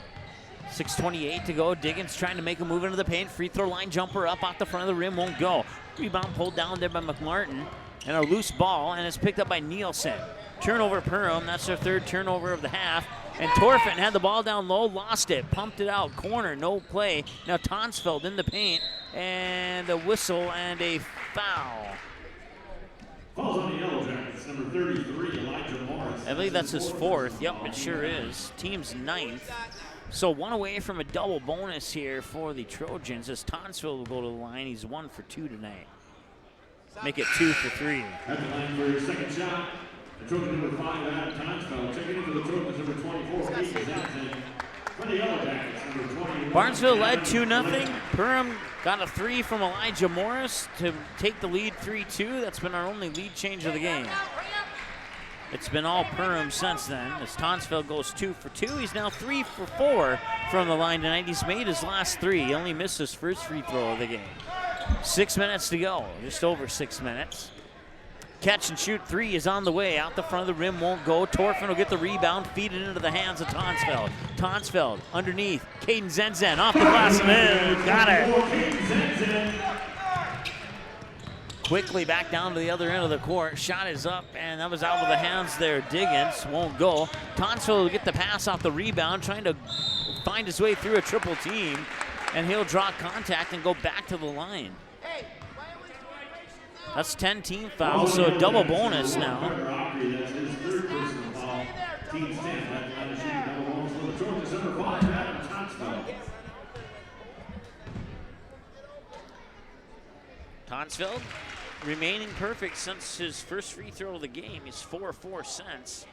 A: 6:28 to go. Diggins trying to make a move into the paint. Free throw line jumper up off the front of the rim, won't go. Rebound pulled down there by McMartin, and a loose ball, and it's picked up by Nielsen. Turnover Perham, that's their 3rd turnover of the half. And Torfin had the ball down low, lost it, pumped it out, corner, no play. Now Tonsfeld in the paint, and a whistle and a foul.
D: Falls on the Yellow Jackets, number 33, Elijah Morris.
A: I believe that's his 4th. Yep, it sure is. Team's 9th. So 1 away from a double bonus here for the Trojans, as Tonsfeld will go to the line. He's 1 for 2 tonight. Make it 2 for 3.
D: At the line for your 2nd shot, the Trojan number 5, Adam Tonsfeld. Checking into the Trojans, number 24, Casey Johnson. For the Yellow Jackets, number 20.
A: Barnesville led 2-0. Perham got a 3 from Elijah Morris to take the lead 3-2. That's been our only lead change of the game. It's been all Perham since then, as Tonsfeld goes 2 for 2. He's now 3 for 4 from the line tonight. He's made his last 3. He only missed his first free throw of the game. 6 minutes to go, just over 6 minutes. Catch and shoot 3 is on the way. Out the front of the rim, won't go. Torfin will get the rebound, feed it into the hands of Tonsfeld. Tonsfeld underneath. Caden Zenzen off the glass and in. Got it. Quickly back down to the other end of the court. Shot is up, and that was out of the hands there. Diggins won't go. Tonsfeld will get the pass off the rebound, trying to find his way through a triple team, and he'll draw contact and go back to the line. That's 10 team fouls, so a double bonus now.
D: That's his 3rd personal foul. Team's 10. That's double bonus for the Trojans, number 5, Adam Tonsfeld.
A: Tonsfeld remaining perfect since his first free throw of the game. He's 4-4 since.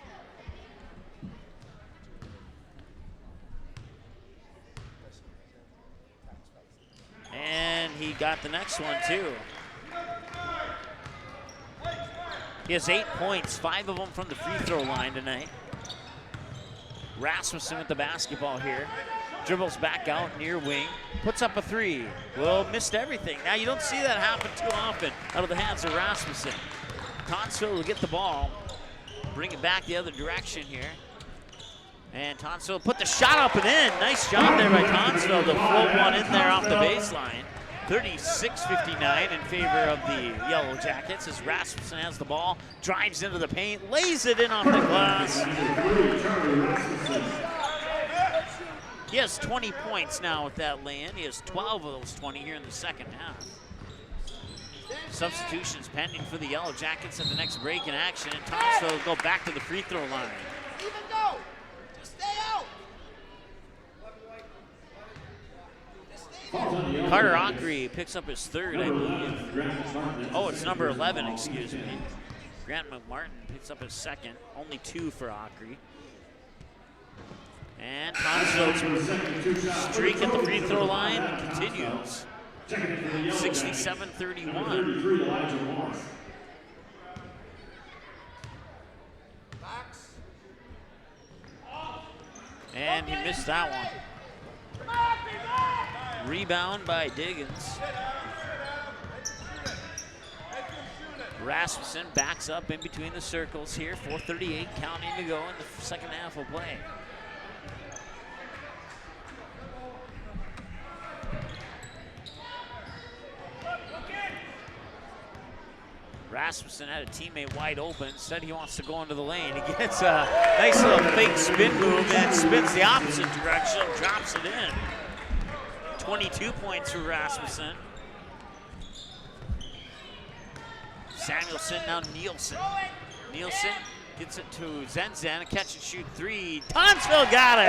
A: And he got the next one too. He has 8 points, 5 of them from the free throw line tonight. Rasmussen with the basketball here. Dribbles back out near wing, puts up a 3. Well, missed everything. Now you don't see that happen too often out of the hands of Rasmussen. Tonsfeld will get the ball, bring it back the other direction here. And Tonsfeld put the shot up and in. Nice job there by Tonsfeld to float one in there off the baseline. 36-59 in favor of the Yellow Jackets as Rasmussen has the ball, drives into the paint, lays it in off the glass. He has 20 points now with that lay-in. He has 12 of those 20 here in the second half. Substitutions pending for the Yellow Jackets at the next break in action, and Tonsfeld will go back to the free throw line.
H: Even go! Just stay out!
A: Carter Ockery picks up his 3rd, I believe. Oh, it's number 11, excuse me. Grant McMartin picks up his 2nd, only 2 for Ockery. And Tonsfeld's streak at the free throw line continues. 67-31. And he missed that one. Rebound by Diggins. Rasmussen backs up in between the circles here. 4:38 counting to go in the second half of play. Rasmussen had a teammate wide open. Instead, he wants to go into the lane. He gets a nice little fake spin move and spins the opposite direction, drops it in. 22 points for Rasmussen. Samuelson, now Nielsen. Nielsen gets it to Zenzen, a catch and shoot three. Tonsville got it!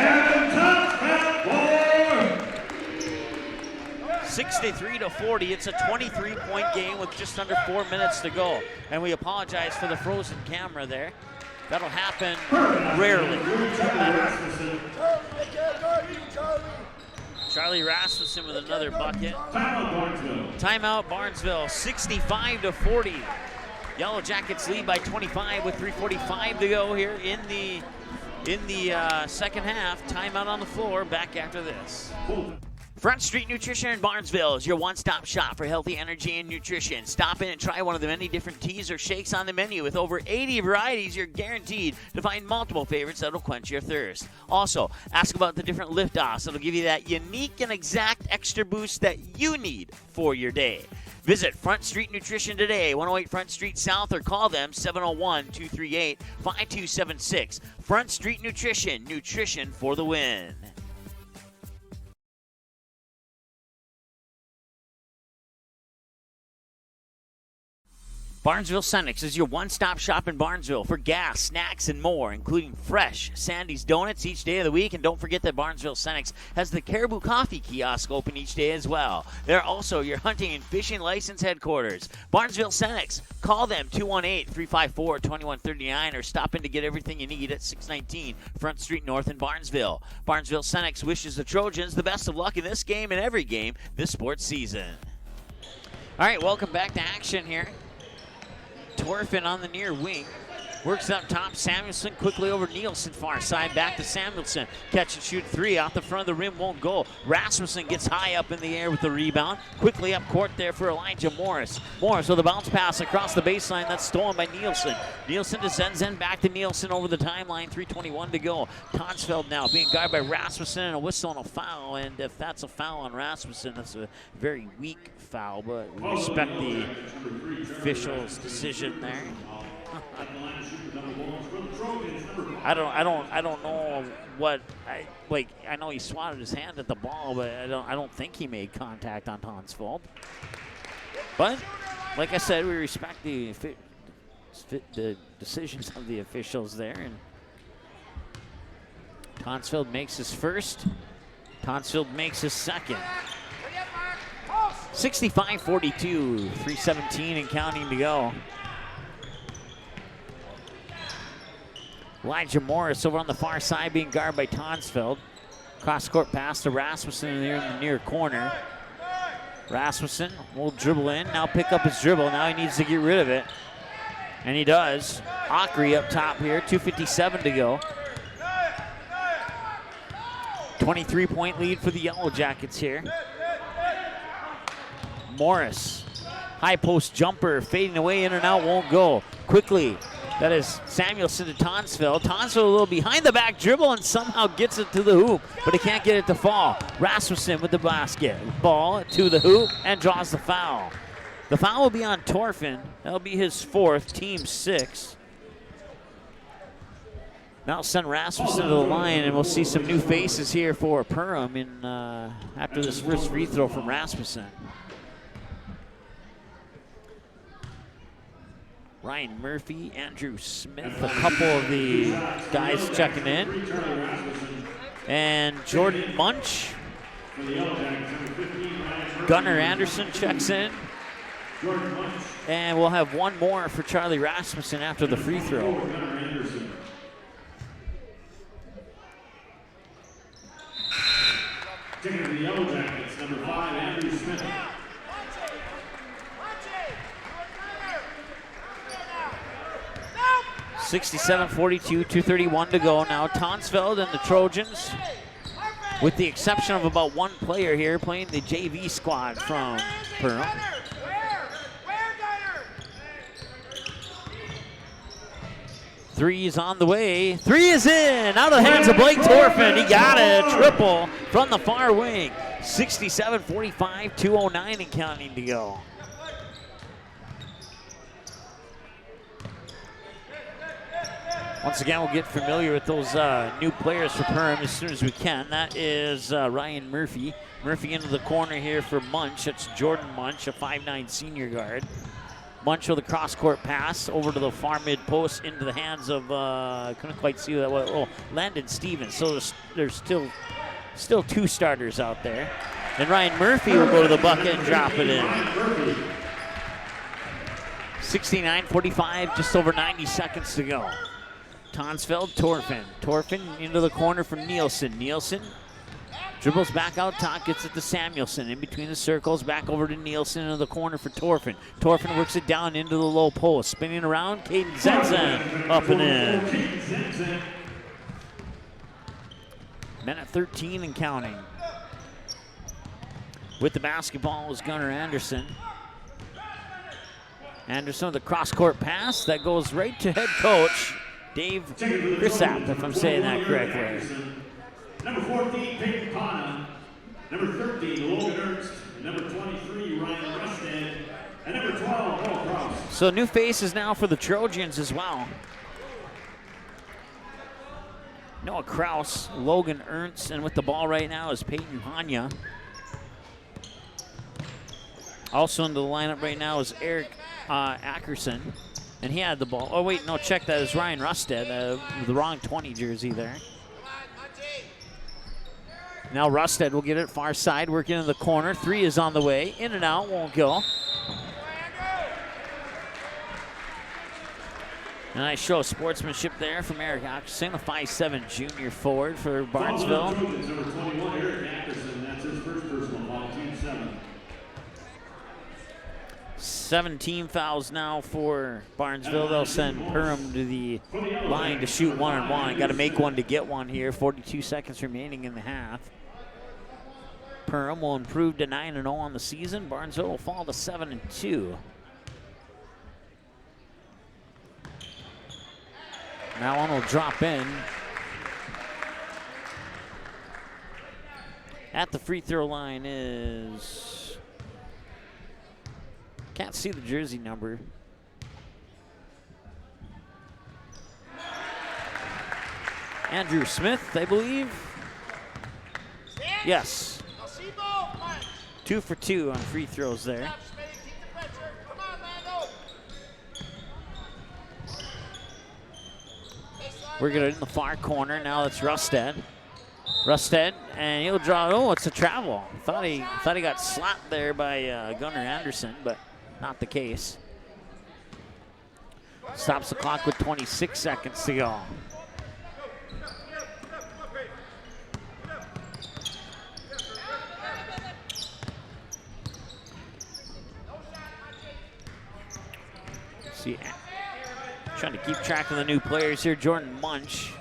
A: 63-40, it's a 23-point game with just under 4 minutes to go. And we apologize for the frozen camera there. That'll happen rarely. Charlie Rasmussen with another bucket. Timeout Barnesville, 65-40. Yellow Jackets lead by 25 with 3:45 to go here in the second half. Timeout on the floor, back after this. Front Street Nutrition in Barnesville is your one-stop shop for healthy energy and nutrition. Stop in and try one of the many different teas or shakes on the menu. With over 80 varieties, you're guaranteed to find multiple favorites that'll quench your thirst. Also, ask about the different lift-offs that'll give you that unique and exact extra boost that you need for your day. Visit Front Street Nutrition today, 108 Front Street South, or call them 701-238-5276. Front Street Nutrition, nutrition for the win. Barnesville Senex is your one-stop shop in Barnesville for gas, snacks, and more, including fresh Sandy's Donuts each day of the week. And don't forget that Barnesville Senex has the Caribou Coffee kiosk open each day as well. They're also your hunting and fishing license headquarters. Barnesville Senex. Call them 218-354-2139 or stop in to get everything you need at 619 Front Street North in Barnesville. Barnesville Senex wishes the Trojans the best of luck in this game and every game this sports season. All right, welcome back to action here. Torfin on the near wing. Works up top. Samuelson quickly over Nielsen, far side. Back to Samuelson. Catch and shoot three. Off the front of the rim, won't go. Rasmussen gets high up in the air with the rebound. Quickly up court there for Elijah Morris. Morris with a bounce pass across the baseline. That's stolen by Nielsen. Nielsen to Zenzen. Back to Nielsen over the timeline. 3:21 to go. Tonsfeld now being guarded by Rasmussen, and a whistle and a foul. And if that's a foul on Rasmussen, that's a very weak foul, but we respect the official's decision there. I don't know what I know he swatted his hand at the ball, but I don't think he made contact on Tonsfeld. But like I said, we respect the decisions of the officials there. And Tonsfeld makes his first. Tonsfeld makes his second. 65-42, 3:17 and counting to go. Elijah Morris over on the far side being guarded by Tonsfeld. Cross-court pass to Rasmussen there in the near corner. Rasmussen will dribble in, now pick up his dribble. Now he needs to get rid of it, and he does. Ockery up top here, 2:57 to go. 23-point lead for the Yellow Jackets here. Morris, high post jumper, fading away, in and out, won't go. Quickly, that is Samuelson to Tonsfeld. Tonsfeld a little behind the back dribble and somehow gets it to the hoop, but he can't get it to fall. Rasmussen with the basket. Ball to the hoop and draws the foul. The foul will be on Torfin. That'll be his fourth, team 6. Now send Rasmussen to the line, and we'll see some new faces here for Perham after this first free throw from Rasmussen. Ryan Murphy, Andrew Smith, a couple of the guys checking in. And Jordan Munch. Gunnar Anderson checks in. And we'll have one more for Charlie Rasmussen after the free throw.
D: Taking the Yellow Jackets, number 5, Andrew Smith.
A: 67-42, 2:31 to go. Now Tonsfeld and the Trojans, with the exception of about one player here, playing the JV squad from Perham. Three is on the way. Three is in. Out of the hands of Blake Torfin. He got a triple from the far wing. 67-45, 2:09 and counting to go. Once again, we'll get familiar with those new players for Perham as soon as we can. That is Ryan Murphy. Murphy into the corner here for Munch. It's Jordan Munch, a 5'9" senior guard. Munch with a cross-court pass over to the far mid-post into the hands of, couldn't quite see who that was. Oh, Landon Stevens. So there's still two starters out there. And Ryan Murphy will go to the bucket and drop it in. 69-45, just over 90 seconds to go. Tonsfeld, Torfin. Torfin into the corner from Nielsen. Nielsen dribbles back out top, gets it to Samuelson. In between the circles, back over to Nielsen into the corner for Torfin. Torfin works it down into the low post. Spinning around, Caden Zenzen up and in. Minute 13 and counting. With the basketball is Gunnar Anderson. Anderson with a cross-court pass that goes right to head coach Dave Grisap, if I'm saying that correctly.
D: Number 14, Peyton Pana. Number 13, Logan Ernst. Number 23, Ryan Rusted. And number 12, Paul Cross.
A: So new faces now for the Trojans as well. Noah Kraus, Logan Ernst, and with the ball right now is Peyton Hanya. Also in the lineup right now is Eric Ackerson. And he had the ball. Oh, wait, no, check that. It's Ryan Rusted, the wrong 20 jersey there. Now Rusted will get it far side, working in the corner. Three is on the way. In and out, won't go. A nice show of sportsmanship there from Eric Ackerson, a 5'7" junior forward for Barnesville.
D: Number 21, Eric Ackerson. That's his first personal foul, team 7.
A: 17 fouls now for Barnesville. They'll send Perham to the line to shoot 1-on-1. Got to make one to get one here. 42 seconds remaining in the half. Perham will improve to 9-0 on the season. Barnesville will fall to 7-2. That one will drop in. At the free throw line is... Can't see the jersey number. Andrew Smith, I believe. Yes. 2 for 2 on free throws there. We're good in the far corner. Now it's Rusted. Rusted, and he'll draw. Oh, it's a travel. Thought he got slapped there by Gunnar Anderson, but not the case. Stops the clock with 26 seconds to go. See, trying to keep track of the new players here. Jordan Munch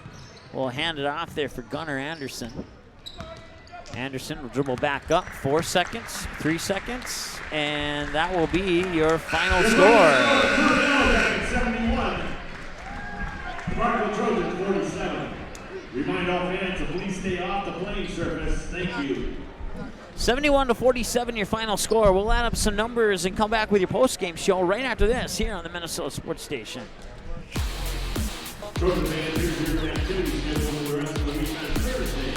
A: will hand it off there for Gunnar Anderson. Anderson will dribble back up. 4 seconds, 3 seconds, and that will be your final score.
D: 71. Barnesville Trojans 47. Remind all fans to please stay off the playing surface. Thank you.
A: 71-47, your final score. We'll add up some numbers and come back with your post-game show right after this here on the Minnesota Sports Station.
D: Trojan fans, here's your activity schedule for the rest of the week on Thursday.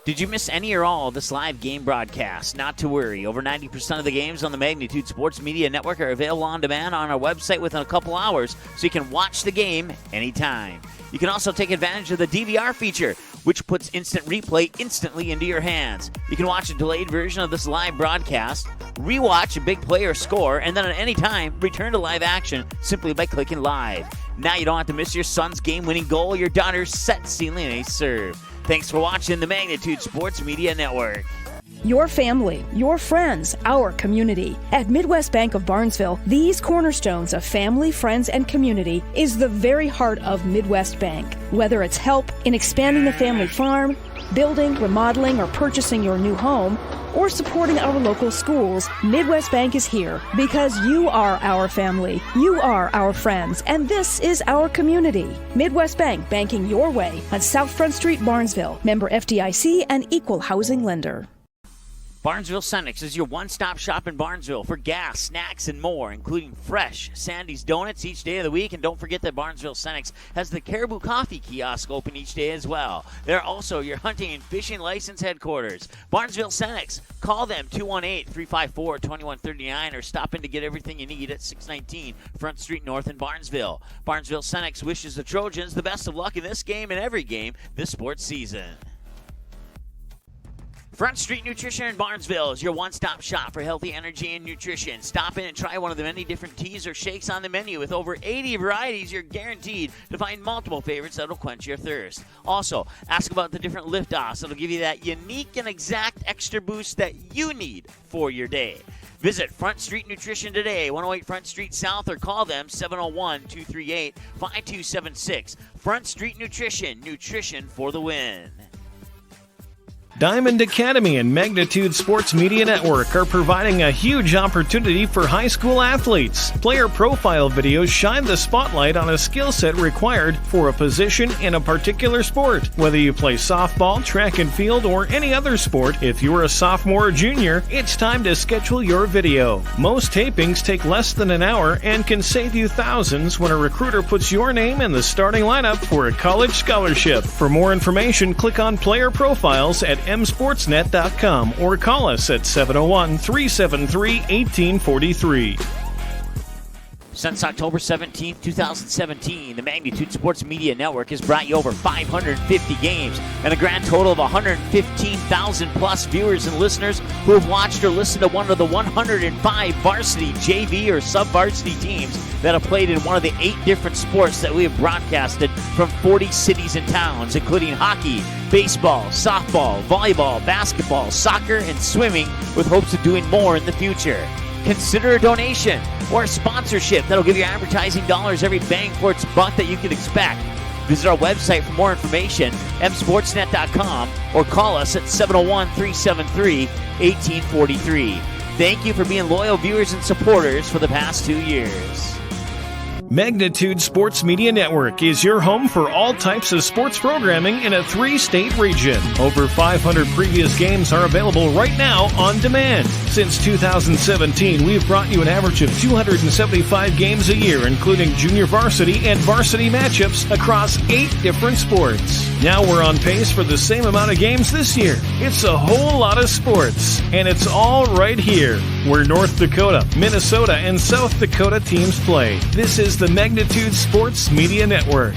A: Did you miss any or all of this live game broadcast? Not to worry. Over 90% of the games on the Magnitude Sports Media Network are available on demand on our website within a couple hours, so you can watch the game anytime. You can also take advantage of the DVR feature, which puts instant replay instantly into your hands. You can watch a delayed version of this live broadcast, rewatch a big play or score, and then at any time, return to live action simply by clicking live. Now you don't have to miss your son's game-winning goal, your daughter's set, sealing ace serve. Thanks for watching the Magnitude Sports Media Network.
B: Your family, your friends, our community. At Midwest Bank of Barnesville, these cornerstones of family, friends, and community is the very heart of Midwest Bank. Whether it's help in expanding the family farm, building, remodeling, or purchasing your new home, or supporting our local schools, Midwest Bank is here because you are our family, you are our friends, and this is our community. Midwest Bank, banking your way on South Front Street, Barnesville. Member FDIC and equal housing lender.
A: Barnesville Cenex is your one-stop shop in Barnesville for gas, snacks, and more, including fresh Sandy's Donuts each day of the week. And don't forget that Barnesville Cenex has the Caribou Coffee kiosk open each day as well. They're also your hunting and fishing license headquarters. Barnesville Cenex. Call them 218-354-2139 or stop in to get everything you need at 619 Front Street North in Barnesville. Barnesville Cenex wishes the Trojans the best of luck in this game and every game this sports season. Front Street Nutrition in Barnesville is your one-stop shop for healthy energy and nutrition. Stop in and try one of the many different teas or shakes on the menu. With over 80 varieties, you're guaranteed to find multiple favorites that'll quench your thirst. Also, ask about the different lift-offs that'll give you that unique and exact extra boost that you need for your day. Visit Front Street Nutrition today, 108 Front Street South, or call them 701-238-5276. Front Street Nutrition, nutrition for the win.
F: Diamond Academy and Magnitude Sports Media Network are providing a huge opportunity for high school athletes. Player profile videos shine the spotlight on a skill set required for a position in a particular sport. Whether you play softball, track and field, or any other sport, if you're a sophomore or junior, it's time to schedule your video. Most tapings take less than an hour and can save you thousands when a recruiter puts your name in the starting lineup for a college scholarship. For more information, click on Player Profiles at msportsnet.com or call us at 701-373-1843.
A: Since October 17, 2017, the Magnitude Sports Media Network has brought you over 550 games and a grand total of 115,000 plus viewers and listeners who have watched or listened to one of the 105 varsity, JV, or sub-varsity teams that have played in one of the 8 different sports that we have broadcasted from 40 cities and towns, including hockey, baseball, softball, volleyball, basketball, soccer, and swimming, with hopes of doing more in the future. Consider a donation or a sponsorship that'll give you advertising dollars every bang for its buck that you can expect. Visit our website for more information, msportsnet.com, or call us at 701-373-1843. Thank you for being loyal viewers and supporters for the past 2 years.
F: Magnitude Sports Media Network is your home for all types of sports programming in a 3-state region. Over 500 previous games are available right now on demand. Since 2017, we've brought you an average of 275 games a year, including junior varsity and varsity matchups across 8 different sports. Now we're on pace for the same amount of games this year. It's a whole lot of sports, and it's all right here, where North Dakota, Minnesota, and South Dakota teams play. This is the Magnitude Sports Media Network.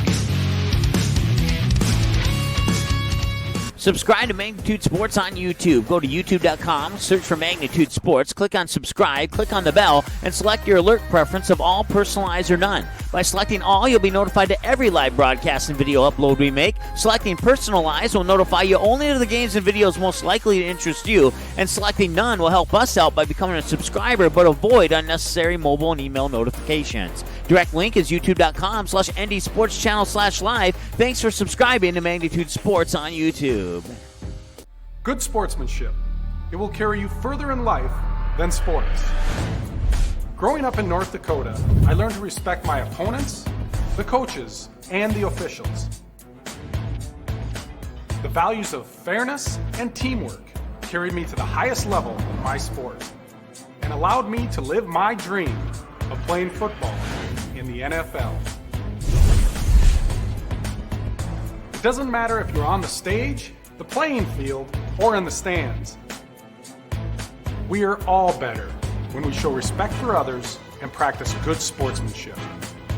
A: Subscribe to Magnitude Sports on YouTube. Go to youtube.com, search for Magnitude Sports, click on subscribe, click on the bell, and select your alert preference of all, personalized, or none. By selecting all, you'll be notified to every live broadcast and video upload we make. Selecting personalized will notify you only to the games and videos most likely to interest you, and selecting none will help us out by becoming a subscriber but avoid unnecessary mobile and email notifications. Direct link is youtube.com/ndsportschannel/live. Thanks for subscribing to Magnitude Sports on YouTube.
I: Good sportsmanship. It will carry you further in life than sports. Growing up in North Dakota, I learned to respect my opponents, the coaches, and the officials. The values of fairness and teamwork carried me to the highest level in my sport and allowed me to live my dream of playing football in the NFL. It doesn't matter if you're on the stage, the playing field, or in the stands. We are all better when we show respect for others and practice good sportsmanship.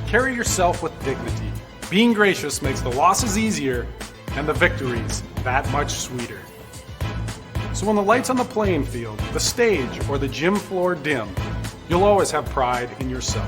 I: Carry yourself with dignity. Being gracious makes the losses easier and the victories that much sweeter. So when the lights on the playing field, the stage, or the gym floor dim, you'll always have pride in yourself.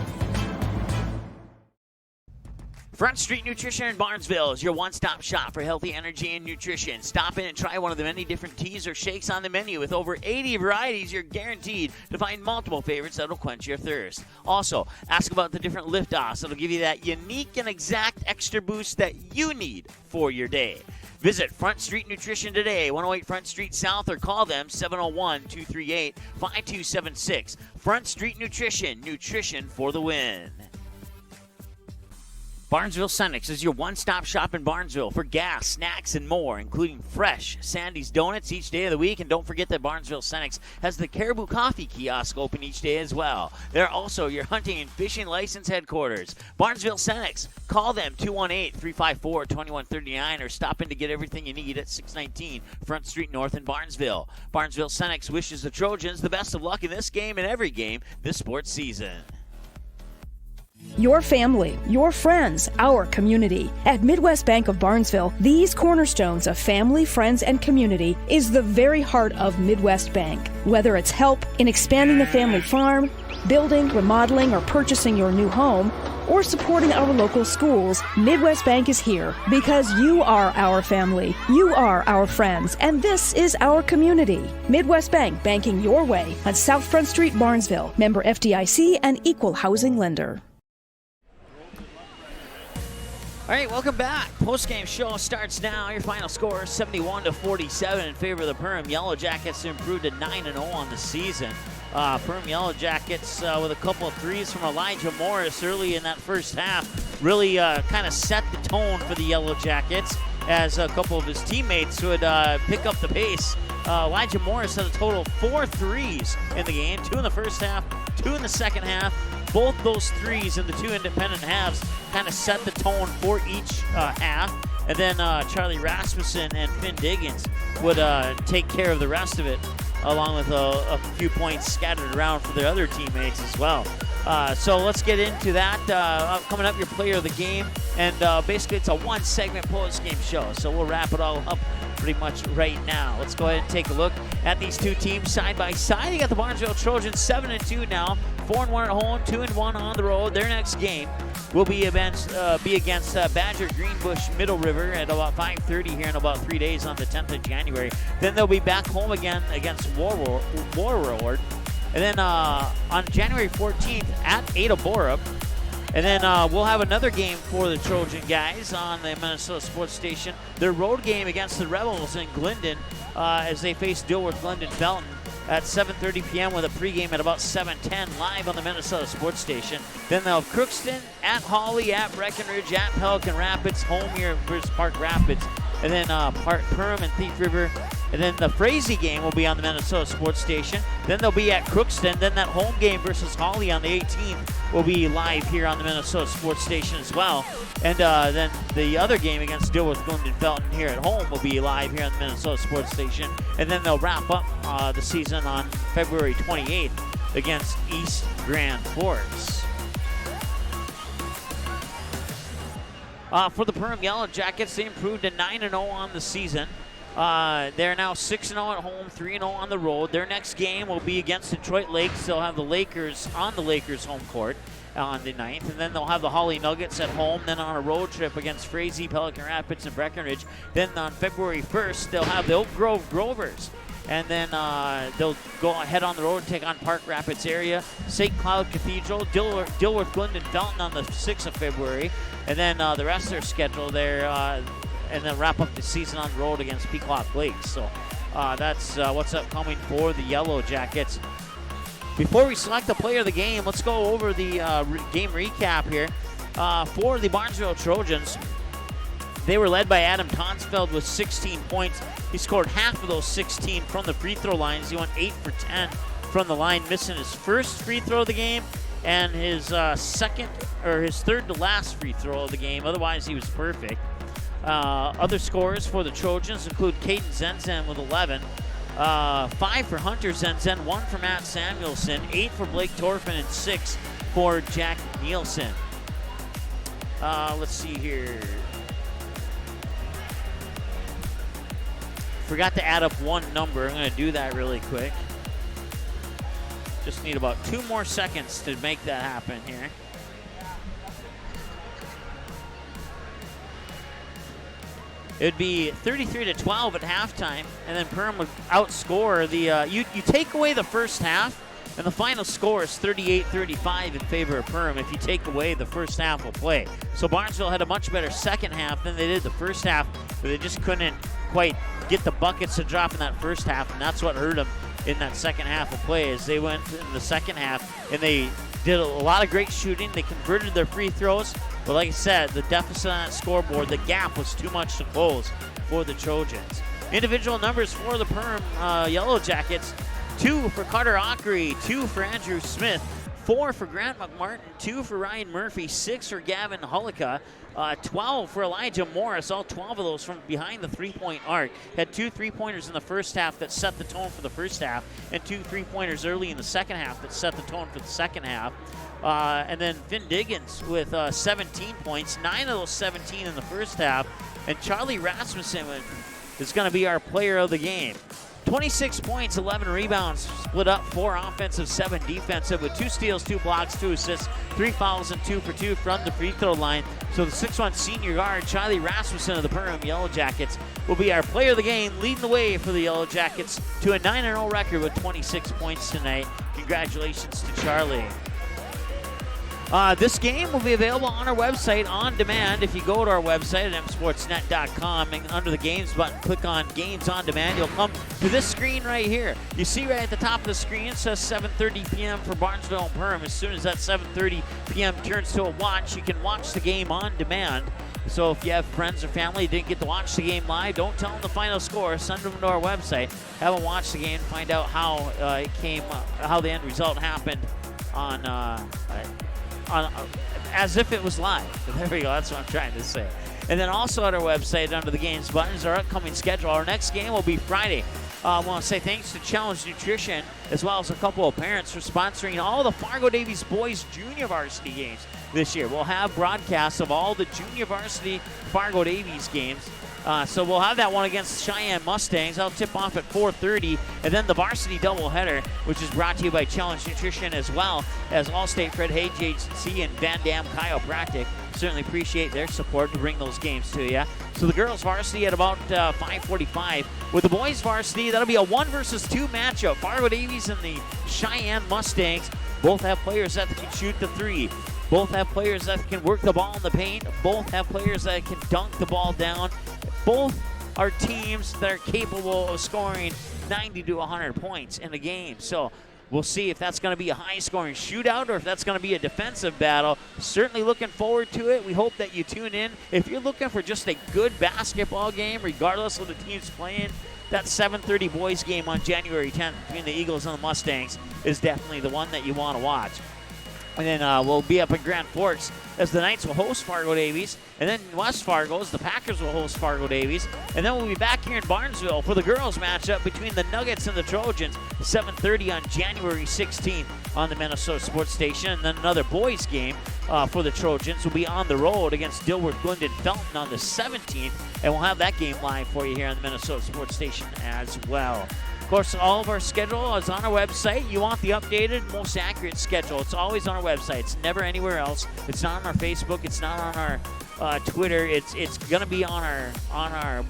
A: Front Street Nutrition in Barnesville is your one-stop shop for healthy energy and nutrition. Stop in and try one of the many different teas or shakes on the menu. With over 80 varieties, you're guaranteed to find multiple favorites that'll quench your thirst. Also, ask about the different lift-offs that'll give you that unique and exact extra boost that you need for your day. Visit Front Street Nutrition today, 108 Front Street South, or call them 701-238-5276. Front Street Nutrition, nutrition for the win. Barnesville Senex is your one-stop shop in Barnesville for gas, snacks, and more, including fresh Sandy's Donuts each day of the week. And don't forget that Barnesville Senex has the Caribou Coffee kiosk open each day as well. They're also your hunting and fishing license headquarters. Barnesville Senex. Call them 218-354-2139 or stop in to get everything you need at 619 Front Street North in Barnesville. Barnesville Senex wishes the Trojans the best of luck in this game and every game this sports season.
B: Your family, your friends, our community. At Midwest Bank of Barnesville, these cornerstones of family, friends, and community is the very heart of Midwest Bank. Whether it's help in expanding the family farm, building, remodeling, or purchasing your new home, or supporting our local schools, Midwest Bank is here because you are our family, you are our friends, and this is our community. Midwest Bank, banking your way on South Front Street, Barnesville. Member FDIC and equal housing lender.
A: All right, welcome back. Postgame show starts now. Your final score, 71-47 in favor of the Perham Yellow Jackets, improved to 9-0 on the season. Perham Yellow Jackets with a couple of threes from Elijah Morris early in that first half really kind of set the tone for the Yellow Jackets as a couple of his teammates would pick up the pace. Elijah Morris had a total of 4 threes in the game, 2 in the first half, 2 in the second half. Both those threes in the 2 independent halves kind of set the tone for each half. And then Charlie Rasmussen and Finn Diggins would take care of the rest of it, along with a few points scattered around for their other teammates as well. So let's get into that. Coming up, your player of the game. And basically, it's a one-segment post-game show. So we'll wrap it all up pretty much right now. Let's go ahead and take a look at these two teams side by side. You got the Barnesville Trojans 7-2 now, 4-1 at home, 2-1 on the road. Their next game will be against Badger Greenbush Middle River at about 5:30 here in about 3 days on the 10th of January. Then they'll be back home again against Warlord. And then on January 14th at Ada Borup. And then we'll have another game for the Trojan guys on the Minnesota Sports Station. Their road game against the Rebels in Glendon as they face Dilworth Glendon Felton at 7:30 p.m. with a pregame at about 7:10 live on the Minnesota Sports Station. Then they'll have Crookston, at Hawley, at Breckenridge, at Pelican Rapids, home here versus Park Rapids. And then Perham and Thief River. And then the Frazee game will be on the Minnesota Sports Station. Then they'll be at Crookston. Then that home game versus Hawley on the 18th will be live here on the Minnesota Sports Station as well. And then the other game against Dilworth Glendon Felton here at home will be live here on the Minnesota Sports Station. And then they'll wrap up the season on February 28th against East Grand Forks. For the Perham Yellow Jackets, they improved to 9-0 on the season. They're now 6-0 at home, 3-0 on the road. Their next game will be against Detroit Lakes. They'll have the Lakers on the Lakers home court on the 9th. And then they'll have the Hawley Nuggets at home, then on a road trip against Frazee, Pelican Rapids, and Breckenridge. Then on February 1st, they'll have the Oak Grove Grovers. And then they'll go ahead on the road and take on Park Rapids area, St. Cloud Cathedral, Dilworth Glendon Felton on the 6th of February. And then the rest of their schedule there, and then wrap up the season on the road against Pequot Lakes. So that's what's upcoming for the Yellow Jackets. Before we select the player of the game, let's go over the game recap here. For the Barnesville Trojans, they were led by Adam Tonsfeld with 16 points. He scored half of those 16 from the free throw lines. He went 8 for 10 from the line, missing his first free throw of the game and his third to last free throw of the game. Otherwise, he was perfect. Other scorers for the Trojans include Caden Zenzen with 11, 5 for Hunter Zenzen, 1 for Matt Samuelson, 8 for Blake Torfin, and 6 for Jack Nielsen. Let's see here. Forgot to add up one number. I'm going to do that really quick. Just need about 2 more seconds to make that happen here. It would be 33-12 at halftime, and then Perham would outscore the. You take away the first half, and the final score is 38-35 in favor of Perham if you take away the first half of play. So Barnesville had a much better second half than they did the first half, but they just couldn't quite get the buckets to drop in that first half, and that's what hurt them in that second half of play as they went in the second half, and they did a lot of great shooting. They converted their free throws, But like I said, the deficit on that scoreboard, the gap was too much to close for the Trojans. Individual numbers for the Perham Yellow Jackets: 2 for Carter Ockery, 2 for Andrew Smith, 4 for Grant McMartin, 2 for Ryan Murphy, 6 for Gavin Hullica, 12 for Elijah Morris, all 12 of those from behind the three-point arc. Had 2 3-pointers in the first half that set the tone for the first half, and 2 3-pointers early in the second half that set the tone for the second half. And then Finn Diggins with 17 points, 9 of those 17 in the first half. And Charlie Rasmussen is going to be our player of the game. 26 points, 11 rebounds, split up 4 offensive, 7 defensive, with 2 steals, 2 blocks, 2 assists, 3 fouls, and 2 for 2 from the free throw line. So the 6'1" senior guard, Charlie Rasmussen of the Perham Yellow Jackets, will be our player of the game, leading the way for the Yellow Jackets to a 9-0 record with 26 points tonight. Congratulations to Charlie. This game will be available on our website on demand. If you go to our website at msportsnet.com and under the Games button, click on Games on Demand, you'll come to this screen right here. You see right at the top of the screen, it says 7:30 p.m. for Barnesville and Perham. As soon as that 7:30 p.m. turns to a watch, you can watch the game on demand. So if you have friends or family who didn't get to watch the game live, don't tell them the final score. Send them to our website. Have them watch the game, find out how it came, how the end result happened as if it was live. There we go, that's what I'm trying to say. And then also on our website under the Games button is our upcoming schedule. Our next game will be Friday. I want to say thanks to Challenge Nutrition as well as a couple of parents for sponsoring all the Fargo Davies boys junior varsity games this year. We'll have broadcasts of all the junior varsity Fargo Davies games. So we'll have that one against Cheyenne Mustangs. That'll tip off at 4:30. And then the varsity doubleheader, which is brought to you by Challenge Nutrition as well as Allstate Fred Hage Agency and Van Dam Chiropractic. Certainly appreciate their support to bring those games to you. So the girls varsity at about 5:45. With the boys varsity, that'll be a 1 versus 2 matchup. Fargo Davies and the Cheyenne Mustangs both have players that can shoot the 3. Both have players that can work the ball in the paint. Both have players that can dunk the ball down. Both are teams that are capable of scoring 90 to 100 points in a game. So we'll see if that's going to be a high-scoring shootout or if that's going to be a defensive battle. Certainly looking forward to it. We hope that you tune in. If you're looking for just a good basketball game, regardless of the teams playing, that 7:30 boys game on January 10th between the Eagles and the Mustangs is definitely the one that you want to watch. And then we'll be up in Grand Forks as the Knights will host Fargo Davies. And then in West Fargo as the Packers will host Fargo Davies. And then we'll be back here in Barnesville for the girls matchup between the Nuggets and the Trojans, 7:30 on January 16th on the Minnesota Sports Station. And then another boys game for the Trojans will be on the road against Dilworth Glendon Felton on the 17th. And we'll have that game live for you here on the Minnesota Sports Station as well. Of course, all of our schedule is on our website. You want the updated, most accurate schedule. It's always on our website. It's never anywhere else. It's not on our Facebook. It's not on our Twitter. It's going to be on our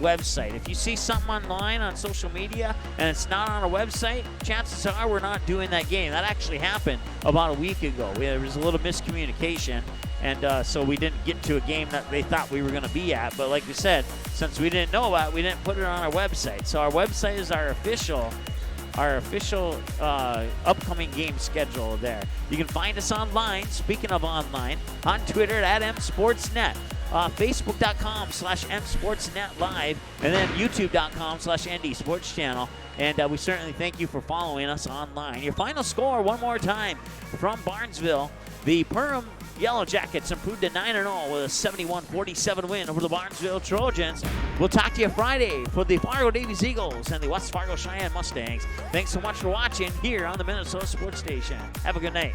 A: website. If you see something online on social media and it's not on our website, chances are we're not doing that game. That actually happened about a week ago. There was a little miscommunication. And so we didn't get to a game that they thought we were going to be at. But like we said, since we didn't know about it, we didn't put it on our website. So our website is our official upcoming game schedule there. You can find us online, speaking of online, on Twitter at msportsnet, facebook.com/msportsnetlive, and then youtube.com/ND Sports Channel. And we certainly thank you for following us online. Your final score, one more time, from Barnesville. The Perham Yellow Jackets improved to 9-0 with a 71-47 win over the Barnesville Trojans. We'll talk to you Friday for the Fargo Davies Eagles and the West Fargo Cheyenne Mustangs. Thanks so much for watching here on the Minnesota Sports Station. Have a good night.